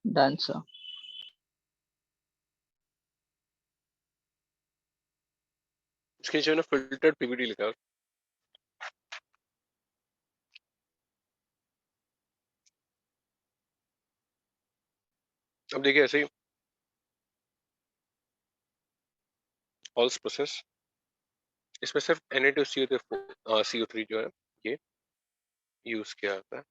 डन सर। इसके नीचे मैंने फिल्टर्ड PPT लिखा है। अब देखिए ऐसे ही हॉल्स प्रोसेस, इसमें सिर्फ Na2CO3 जो है ये यूज किया जाता है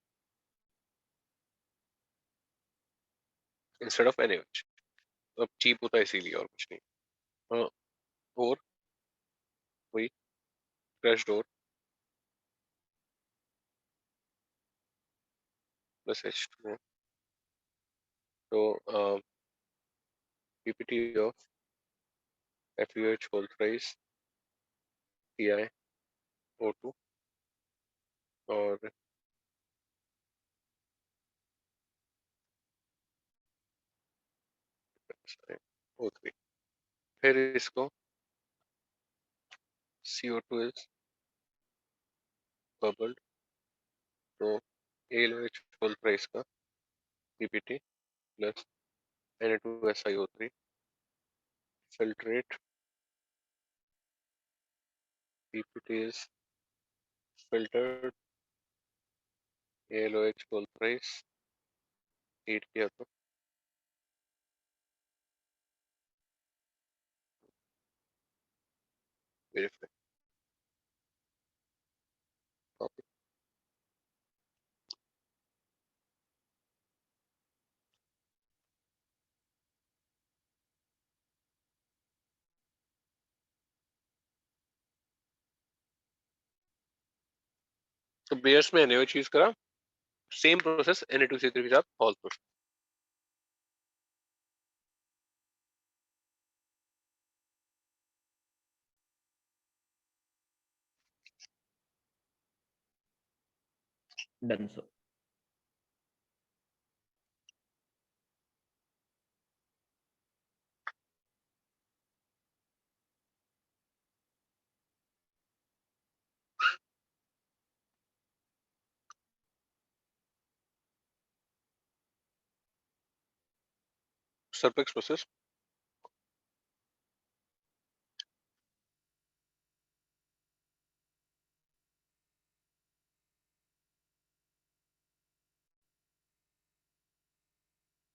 इंस्टेड ऑफ NaOH। अब चीप होता है इसीलिए, और कुछ नहीं। हाँ, और वही क्रश्ड और प्लस H2। तो PPT of FeOH whole thrice TiO2 और O3। फिर इसको CO2 is bubbled, तो AlOH होल थ्राइस का PPT plus Na2SiO3 filtrate, PPT is filtered, ALOH whole price, heat किया तो वेरीफाई, कॉपी। तो बेयर्स में NaOH यूज करा, सेम प्रोसेस Na2CO3 के साथ Hall process. Done, sir. Serpeck's process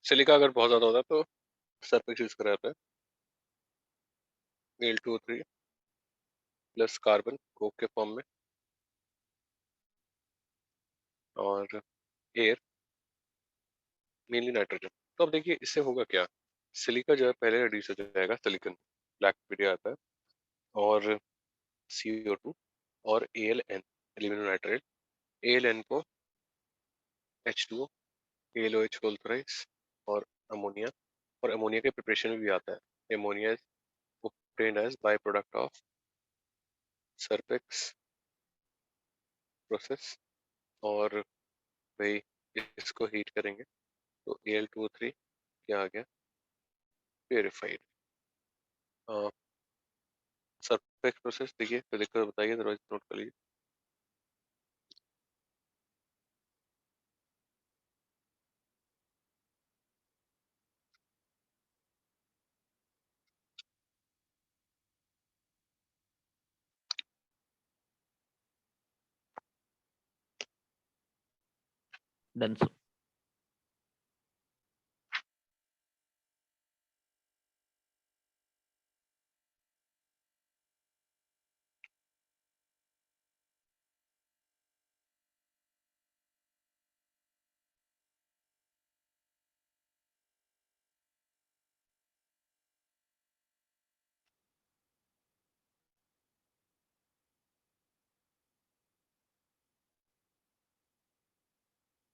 silica अगर बहुत ज्यादा होता है तो सरपेक्स यूज करा जाता है, Al2O3 प्लस कार्बन कोक के फॉर्म में और एयर मेनली नाइट्रोजन। तो अब देखिए इससे होगा क्या, सिलिका जो है पहले रिड्यूस हो जाएगा, सिलिकॉन ब्लैक पीरियड आता है, और CO2 और ALN एल्यूमिनियम नाइट्रेट, ALN को H2O, ALOH होल थ्राइस और अमोनिया, और अमोनिया के प्रिपरेशन में भी आता है। Ammonia is obtained as by product of Serpeck's process, और भाई इसको हीट करेंगे तो Al2O3 क्या आ गया, प्योरिफाइड। सरपेक्स प्रोसेस देखिए तो दिक्कत बताइए, अदरवाइज नोट कर लीजिए। Done, sir.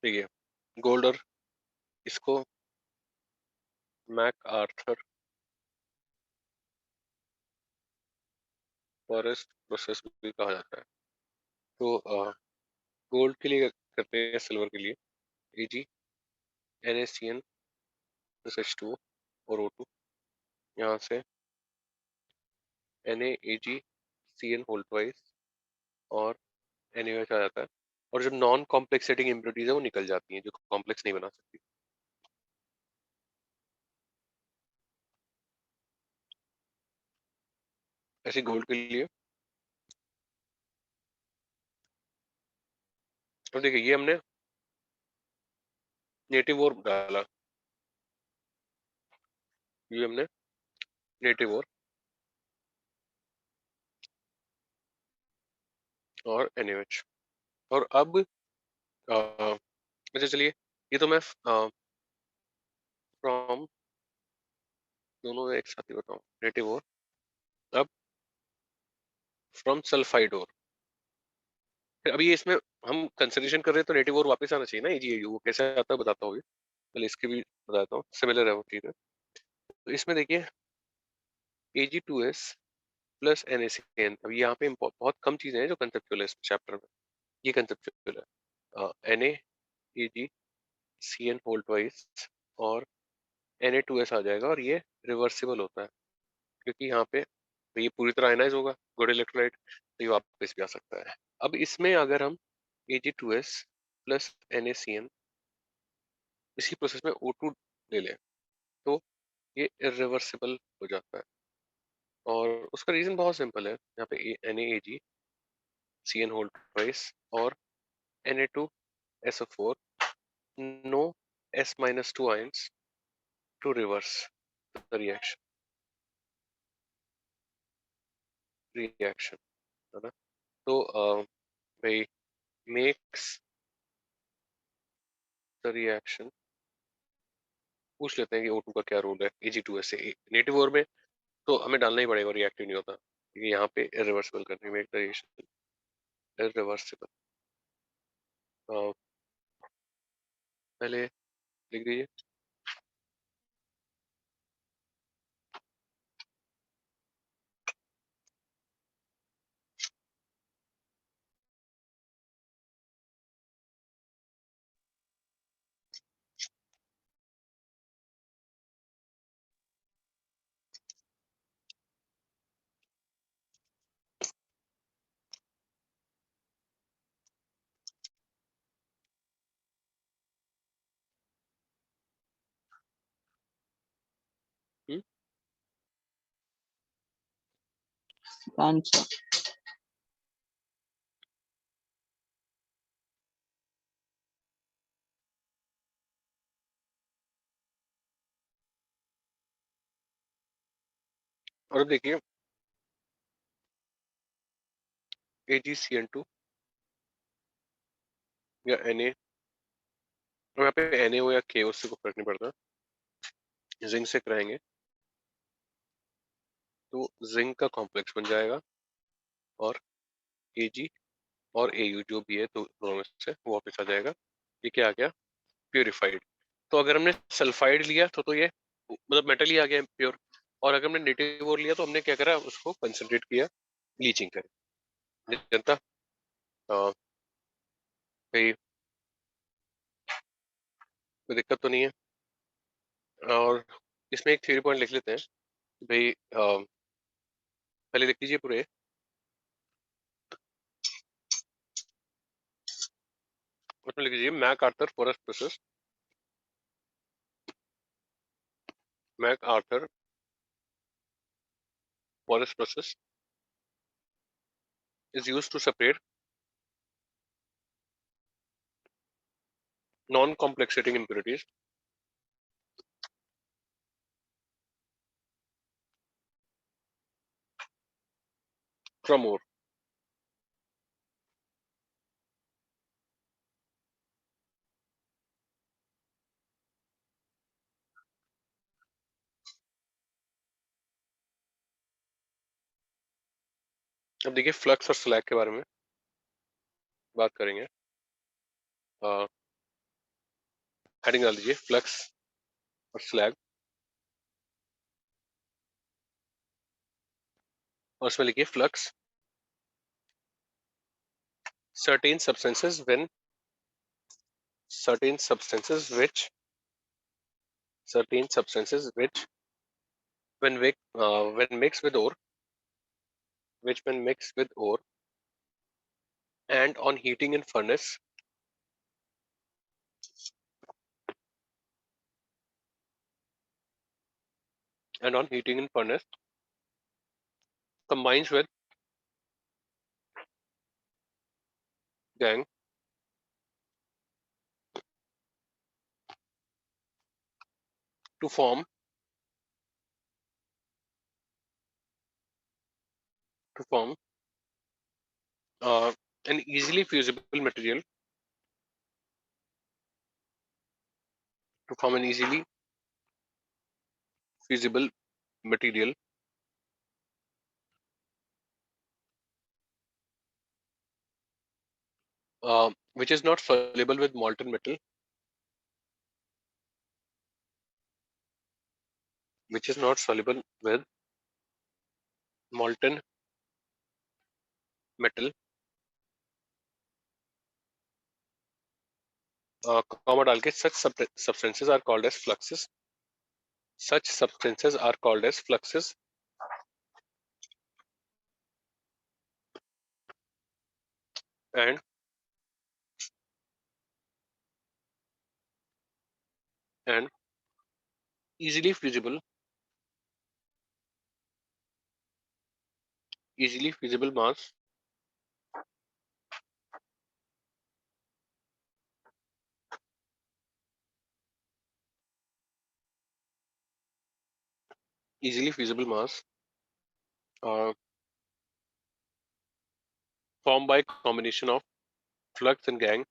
देखिए गोल्ड और इसको मैक आर्थर फॉरेस्ट प्रोसेस भी कहा जाता है। तो गोल्ड के लिए करते हैं, सिल्वर के लिए Ag NaCN प्लस H2O और O2, यहाँ से NaAgCN होल ट्वाइस और NaOH आ जाता है, और जो नॉन कॉम्प्लेक्स सेटिंग इम्प्योरिटीज है वो निकल जाती हैं, जो कॉम्प्लेक्स नहीं बना सकती। ऐसे गोल्ड के लिए तो देखिए ये हमने नेटिव और डाला, ये हमने नेटिव और NaOH, और अब अच्छा चलिए ये तो मैं फ्रॉम दोनों एक साथ ही बताऊं, नेटिव और अब फ्रॉम सल्फाइड और, फिर अभी ये इसमें हम कंसिडरेशन कर रहे हैं तो नेटिव और वापस आना चाहिए ना, AgAU वो कैसे आता है बताता हूँ, पहले इसकी भी बताता हूँ, सिमिलर है वो चीज़ है। तो इसमें देखिए Ag2S प्लस NaCN, अब यहाँ पे बहुत कम चीजें हैं जो कंसेप्चुअल है इस चैप्टर में, ये कंसेप्चुअल है। NaAgCN होल ट्वाइस और Na2S आ जाएगा, और ये रिवर्सिबल होता है क्योंकि यहाँ पे तो ये पूरी तरह आयनाइज होगा गुड इलेक्ट्रोलाइट, तो ये वापस भी आ सकता है। अब इसमें अगर हम Ag2S प्लस NaCN इसी प्रोसेस में O2 ले लें तो ये इरिवर्सिबल हो जाता है। और उसका रीजन बहुत सिंपल है, यहाँ पे NaAg CN होल्ड ट्वाइस और Na2SO4, no S-2 ions to reverse the reaction, है ना? तो भाई makes the reaction, पूछ लेते हैं कि O2 का क्या रोल है Ag2S से नेगेटिव ओर में, तो हमें डालना ही पड़ेगा, रिएक्टिव नहीं होता क्योंकि यहाँ पे इरिवर्सिबल करने में, एक रिएक्शन इरिवर्सिबल। पहले लिख दीजिए। आंसर और अब देखिए AgCN2 या Na, और यहाँ पे Na हो या K, उससे कोई फर्क नहीं पड़ता, जिंक से कराएंगे तो जिंक का कॉम्प्लेक्स बन जाएगा और Ag और Au जो भी है तो दोनों में से वो वापस आ जाएगा। ये क्या आ गया? प्योरीफाइड। तो अगर हमने सल्फाइड लिया तो ये मतलब मेटल ही आ गया प्योर, और अगर हमने नेटिव और लिया तो हमने क्या करा, उसको कंसंट्रेट किया, ब्लीचिंग करी जनता। भाई कोई दिक्कत तो नहीं है। और इसमें एक थ्योरी पॉइंट लिख लेते हैं भाई, पहले लिख लीजिए पूरे। उसमें लिख लीजिए MacArthur Forrest process, MacArthur Forrest process is used to separate non-complexating impurities from ore। अब देखिए फ्लक्स और स्लैग के बारे में बात करेंगे। हेडिंग डाल दीजिए फ्लक्स और स्लैग, और उसमें लिखिए flux certain substances when certain substances which certain substances which when mixed with ore, which when mixed with ore and on heating in furnace and on heating in furnace combines with gang to form to form an easily fusible material, to form an easily fusible material which is not soluble with molten metal, which is not soluble with molten metal, comma डाल के such substances are called as fluxes, such substances are called as fluxes and easily fusible easily feasible mass uh, formed by combination of flux and gang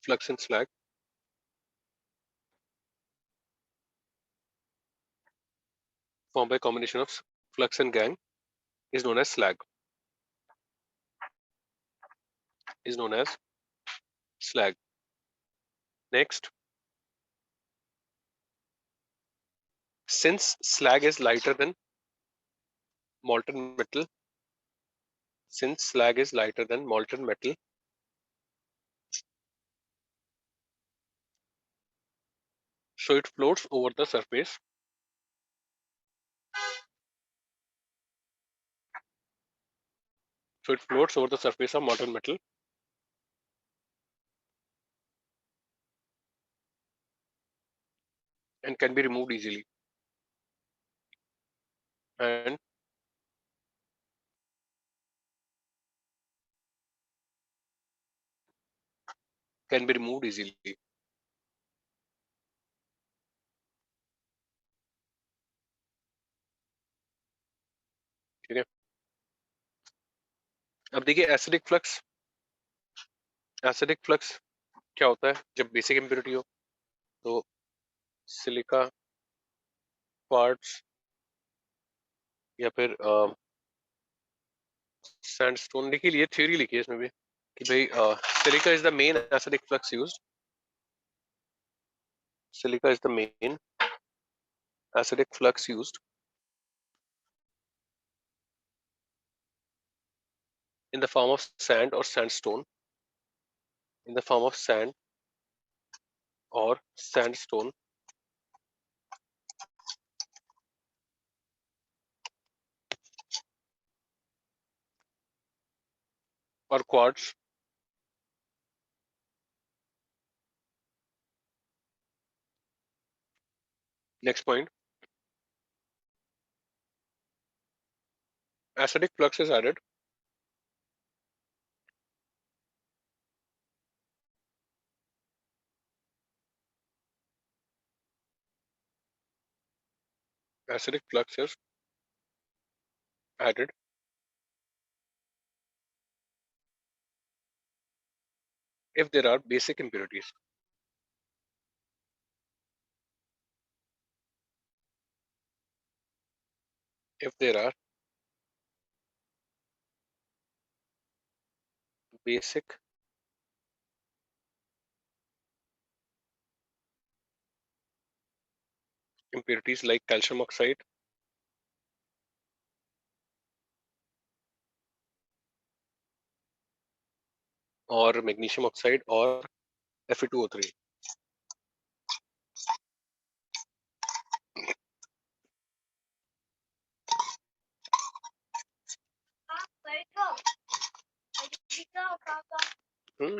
flux and slag formed by combination of flux and gang is known as slag. Is known as slag. Next, since slag is lighter than molten metal, since slag is lighter than molten metal, so it floats over the surface. So it floats over the surface of molten metal and can be removed easily. And can be removed easily. ठीक है. अब देखिए acidic flux. Acidic flux क्या होता है जब basic impurity हो? तो सिलिका, क्वार्ट्ज या फिर सैंडस्टोन. देखिए ये थ्योरी लिखी है इसमें भी कि भाई silica is the main acidic flux used. Silica is the main acidic flux used in the form of sand or sandstone. In the form of sand or sandstone or quartz. Next point. Acidic flux is added acidic flux is added if there are basic impurities. If there are basic impurities like calcium oxide or magnesium oxide or Fe2O3. Hmm.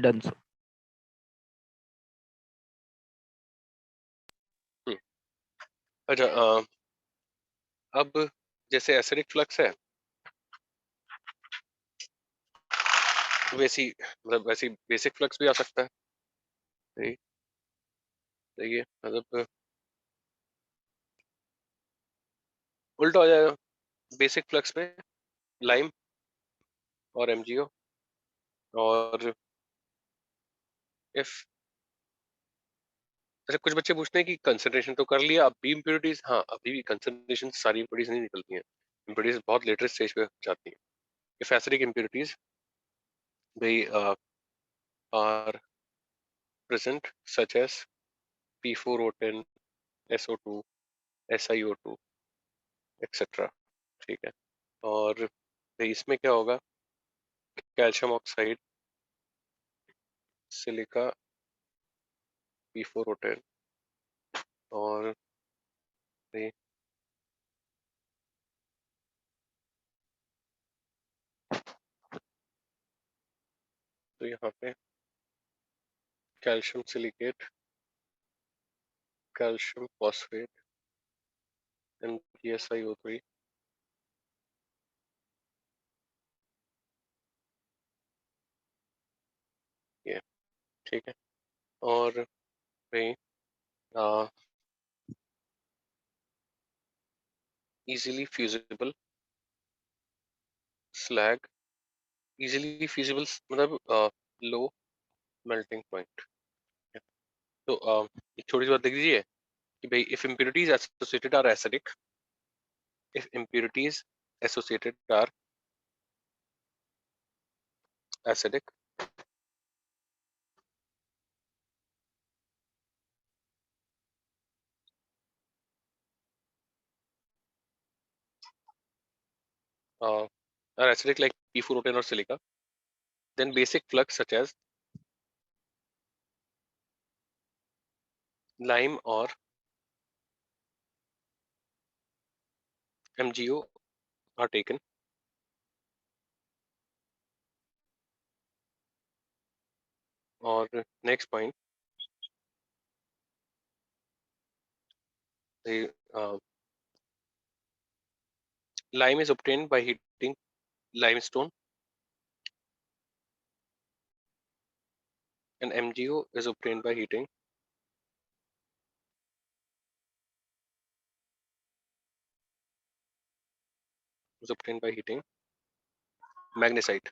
Done, sir. Hmm. अच्छा अब जैसे acidic flux है वैसी मतलब वैसी basic flux भी आ सकता है. सही. देखिए मतलब उल्टा हो जाएगा. बेसिक फ्लक्स में लाइम और MgO और इफ अच्छा कुछ बच्चे पूछते हैं कि कंसंट्रेशन तो कर लिया अब भी इम्प्योरिटीज. हाँ अभी भी कंसंट्रेशन सारी इम्प्योरिटीज नहीं निकलती हैं. इम्प्योरिटीज बहुत लेटर स्टेज पे जाती हैं. If acidic impurities they are present such as P4O10, SO2, SiO2 etcetera. ठीक है, और इसमें क्या होगा, कैल्शियम ऑक्साइड, सिलिका, P4O10 और ये तो यहाँ पे calcium silicate, calcium phosphate, MgSiO3, ये ठीक है, और ये easily fusible slag, easily fusible मतलब लो मेल्टिंग पॉइंट। तो एक छोटी सी बात देख लीजिए कि भाई if impurities associated are acidic, if impurities associated are acidic, are acidic like P4O10 or silica, then basic flux such as lime or MgO are taken. Or next point, the lime is obtained by heating limestone, and MgO is obtained by heating magnesite.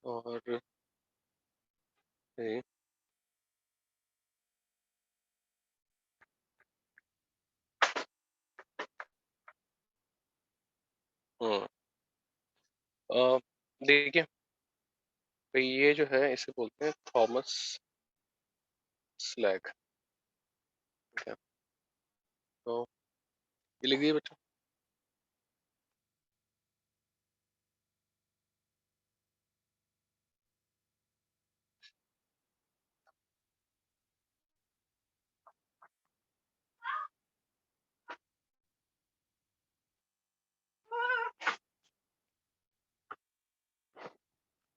और ये हम्म, देखिए भाई ये जो है इसे बोलते हैं थॉमस स्लैग। ठीक है, तो ये लिख दिए बच्चों।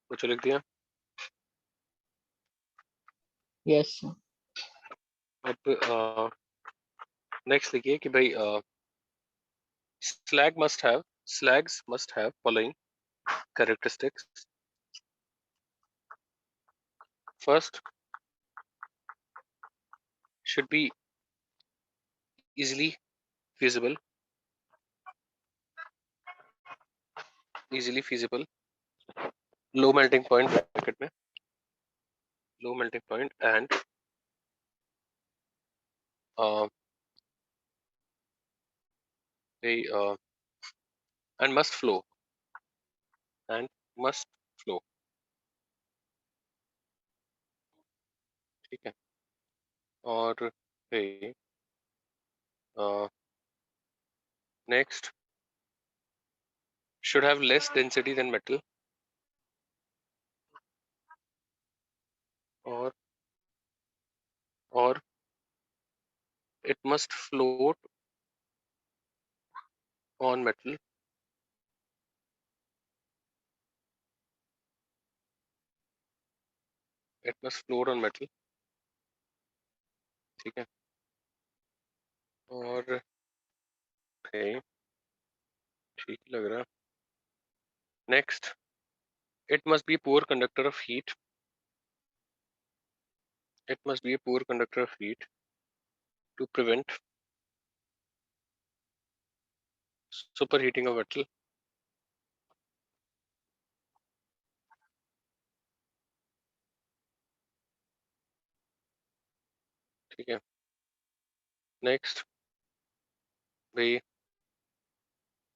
कुछ लिख दिया। यस अब नेक्स्ट लिखिए कि भाई slags must have following characteristics. First, should be easily feasible, low melting point bracket में, low melting point and they and must flow and must flow। ठीक है, और hey, next should have less density than metal, or it must float on metal, ठीक है, और hey, ठीक लग रहा। Next, it must be a poor conductor of heat, to prevent superheating of metal, ठीक है। नेक्स्ट भाई,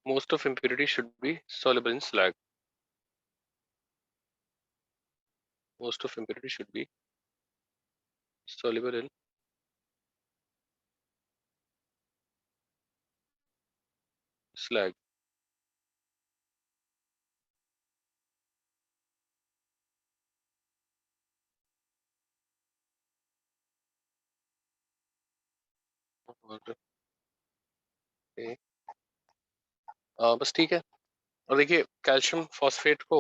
most of impurity should be soluble in slag. Most of impurity should be soluble in slag. और ये, बस ठीक है। और देखिए कैल्शियम फॉस्फेट को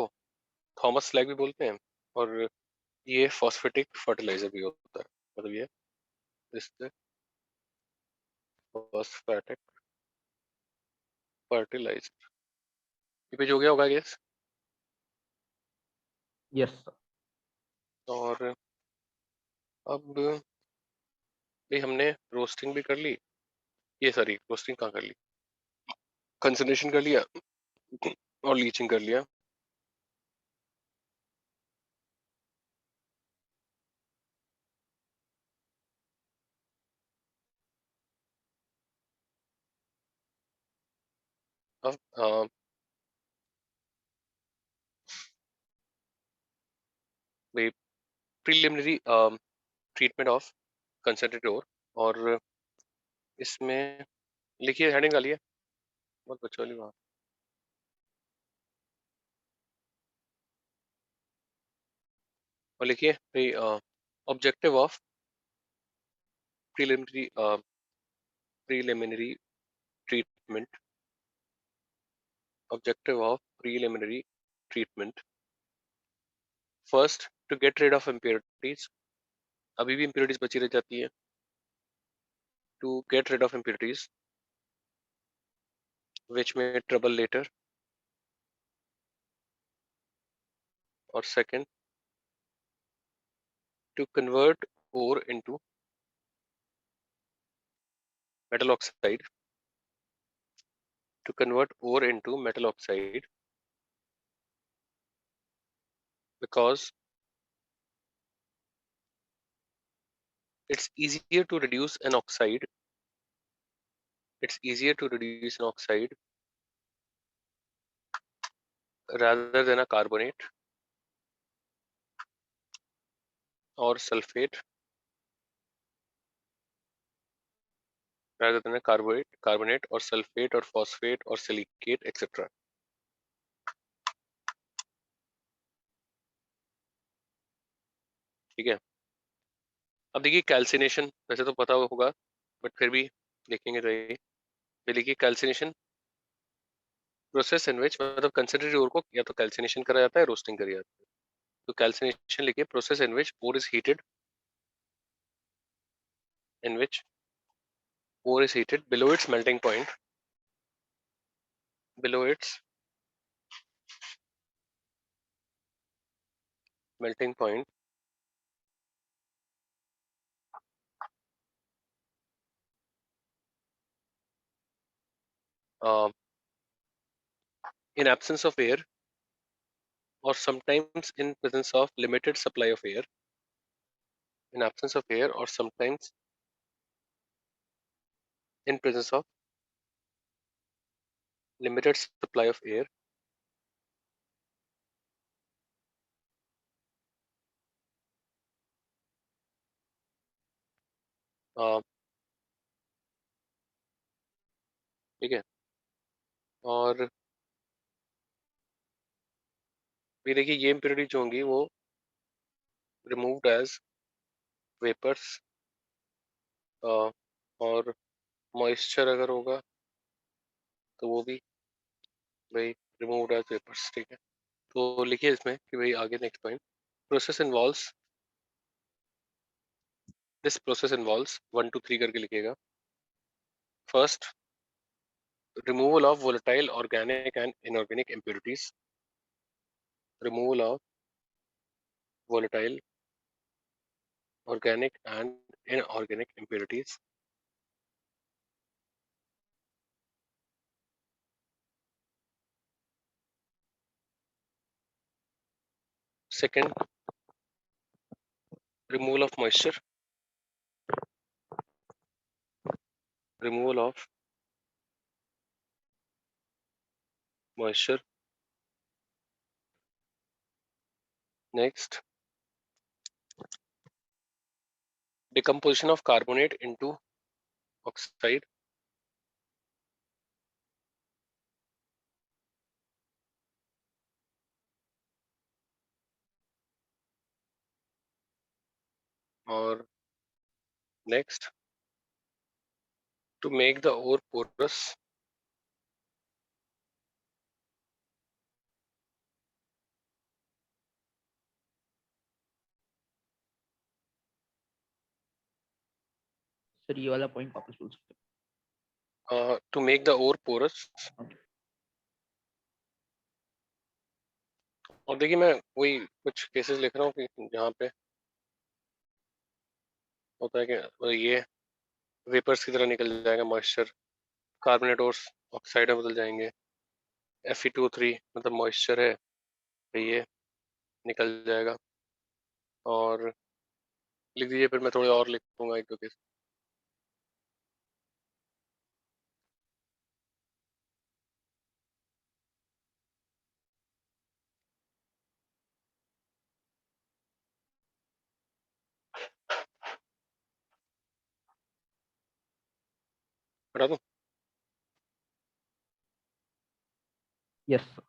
थॉमस स्लैग भी बोलते हैं, और ये फॉस्फेटिक फर्टिलाइजर भी होता है। मतलब ये इससे फॉस्फेटिक फर्टिलाइजर, ये पेज हो गया होगा गेस। Yes, sir. और अब भाई हमने रोस्टिंग भी कर ली, ये सॉरी रोस्टिंग कहाँ कर ली, कंसंट्रेशन कर लिया और लीचिंग कर लिया। अब भाई preliminary treatment of concentrated ore, और इसमें लिखिए हेडिंग डालिए, बहुत बच्चों वाली बात। और लिखिए भाई objective of preliminary preliminary treatment, objective of preliminary treatment. First, to get rid of impurities, अभी भी इम्प्योरिटीज बची रह जाती है, to get rid of impurities which may trouble later, और second, to convert ore into metal oxide, to convert ore into metal oxide, because it's easier to reduce an oxide, it's easier to reduce an oxide rather than a carbonate or sulfate, rather than a carbonate or sulfate or phosphate or silicate etc. ठीक है। अब देखिए calcination, वैसे तो पता होगा but फिर भी देखेंगे तो ये देखिए कैल्सिनेशन प्रोसेस इन विच, मतलब कंसंट्रेटेड ओर को या तो कैल्सिनेशन करा जाता है, रोस्टिंग करी जाती है। तो कैल्सिनेशन लिखिए, process in which ore is heated, in which ore is heated below its melting point, below its melting point, uh, in absence of air or sometimes in presence of limited supply of air, in absence of air or sometimes in presence of limited supply of air, ठीक है। और ये देखिए ये impurity जो होंगी वो removed as vapours, और मॉइस्चर अगर होगा तो वो भी भाई रिमूव्ड एज वेपर्स, ठीक है। तो लिखिए इसमें कि भाई आगे next point, process involves, this process involves 1 2 3 करके लिखिएगा। First, removal of volatile organic and inorganic impurities, removal of volatile organic and inorganic impurities. Second, removal of moisture, removal of moisture. Next, decomposition of carbonate into oxide. Or next, to make the ore porous. Sir ये वाला point वापस बोल सकते To make the ore porous. Okay. और देखिए मैं वही कुछ केसेस लिख रहा हूँ कि जहाँ पे होता है कि ये वेपर्स की तरह निकल जाएगा मॉइस्चर, कार्बोनेट और ऑक्साइड में बदल जाएंगे, Fe2O3 मतलब मॉइस्चर है तो ये निकल जाएगा। और लिख दीजिए, फिर मैं थोड़े और लिखूंगा एक दो केस। पढ़ा दूं? Yes sir.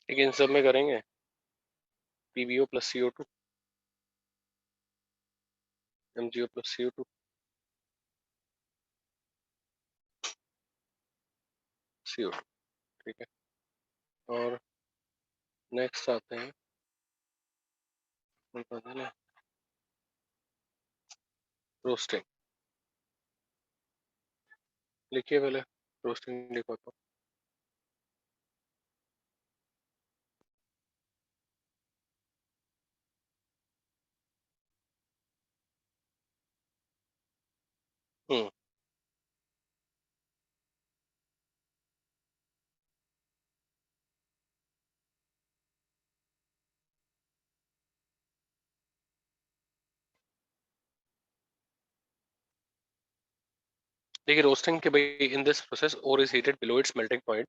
ठीक है, इन सब में करेंगे PbO plus CO2, MgO plus CO2, CO2। ठीक है, और नेक्स्ट आते हैं रोस्टिंग। लिखिए पहले रोस्टिंग लिखो तो। हम्म देखिए रोस्टिंग के भाई, in this process ore is heated below its melting point.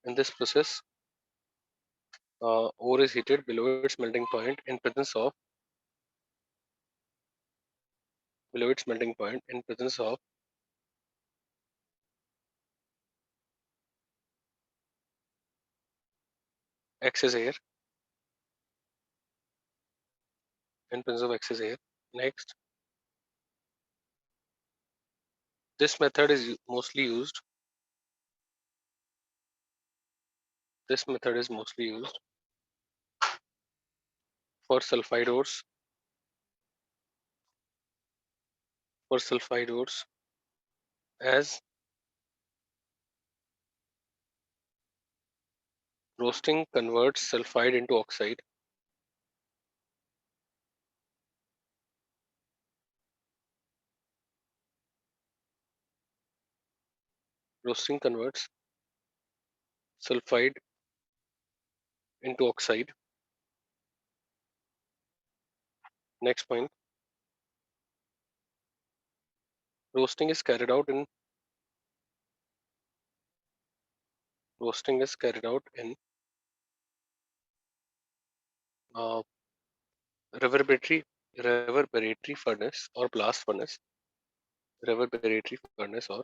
In this process, ore is heated below its melting point in presence of excess air. Next, this method is mostly used. For sulfide ores. As roasting converts sulfide into oxide. Roasting converts sulfide into oxide. Next point. Roasting is carried out in reverberatory furnace or blast furnace. Reverberatory furnace or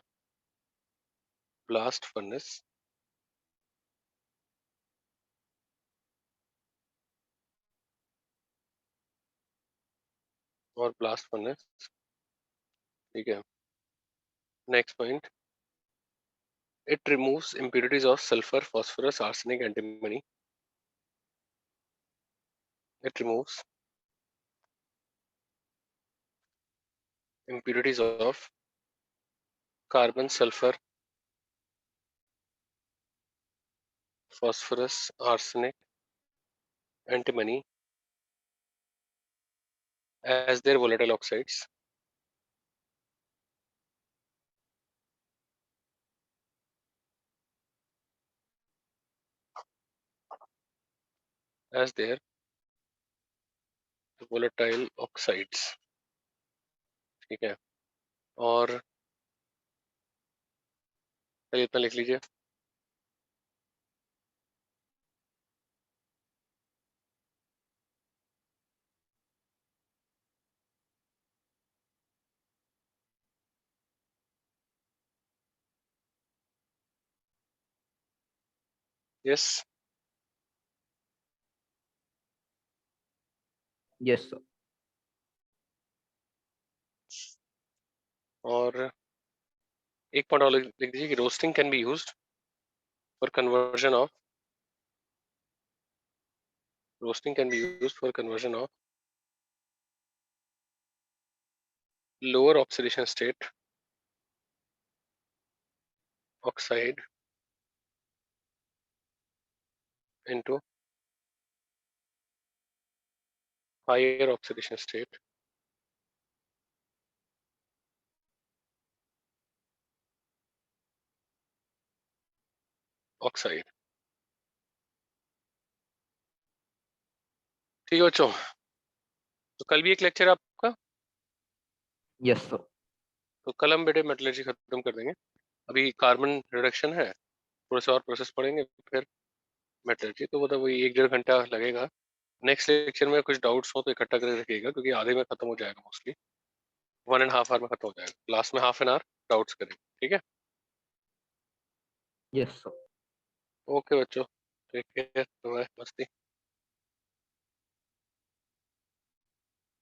blast furnace. और blast furnace। ठीक है, next point, it removes impurities of sulfur, phosphorus, arsenic, antimony. It removes impurities of carbon, sulfur, phosphorus, arsenic, antimony as their volatile oxides. As their volatile oxides. ठीक है, और चलिए इतना लिख लीजिए. Yes. Yes, sir. और एक पॉइंट और लिख दीजिए कि roasting can be used for conversion of lower oxidation state oxide into higher oxidation state oxide. ठीक है बच्चों, तो कल भी एक लेक्चर है आपका. Yes, sir. तो कल हम बेटे मेटलर्जी खत्म कर देंगे. अभी कार्बन रिडक्शन है, थोड़े से और प्रोसेस पढ़ेंगे, फिर मेटलर्जी. तो मतलब वही 1-1.5 घंटा लगेगा. नेक्स्ट लेक्चर में कुछ डाउट्स हो तो इकट्ठा करके रखिएगा, क्योंकि आधे में खत्म हो जाएगा मोस्टली. 1.5 आवर में खत्म हो जाएगा. लास्ट में हाफ एन आवर डाउट्स करेंगे. ठीक है. Yes, sir. ओके बच्चों, टेक केयर, बाय, मस्ती.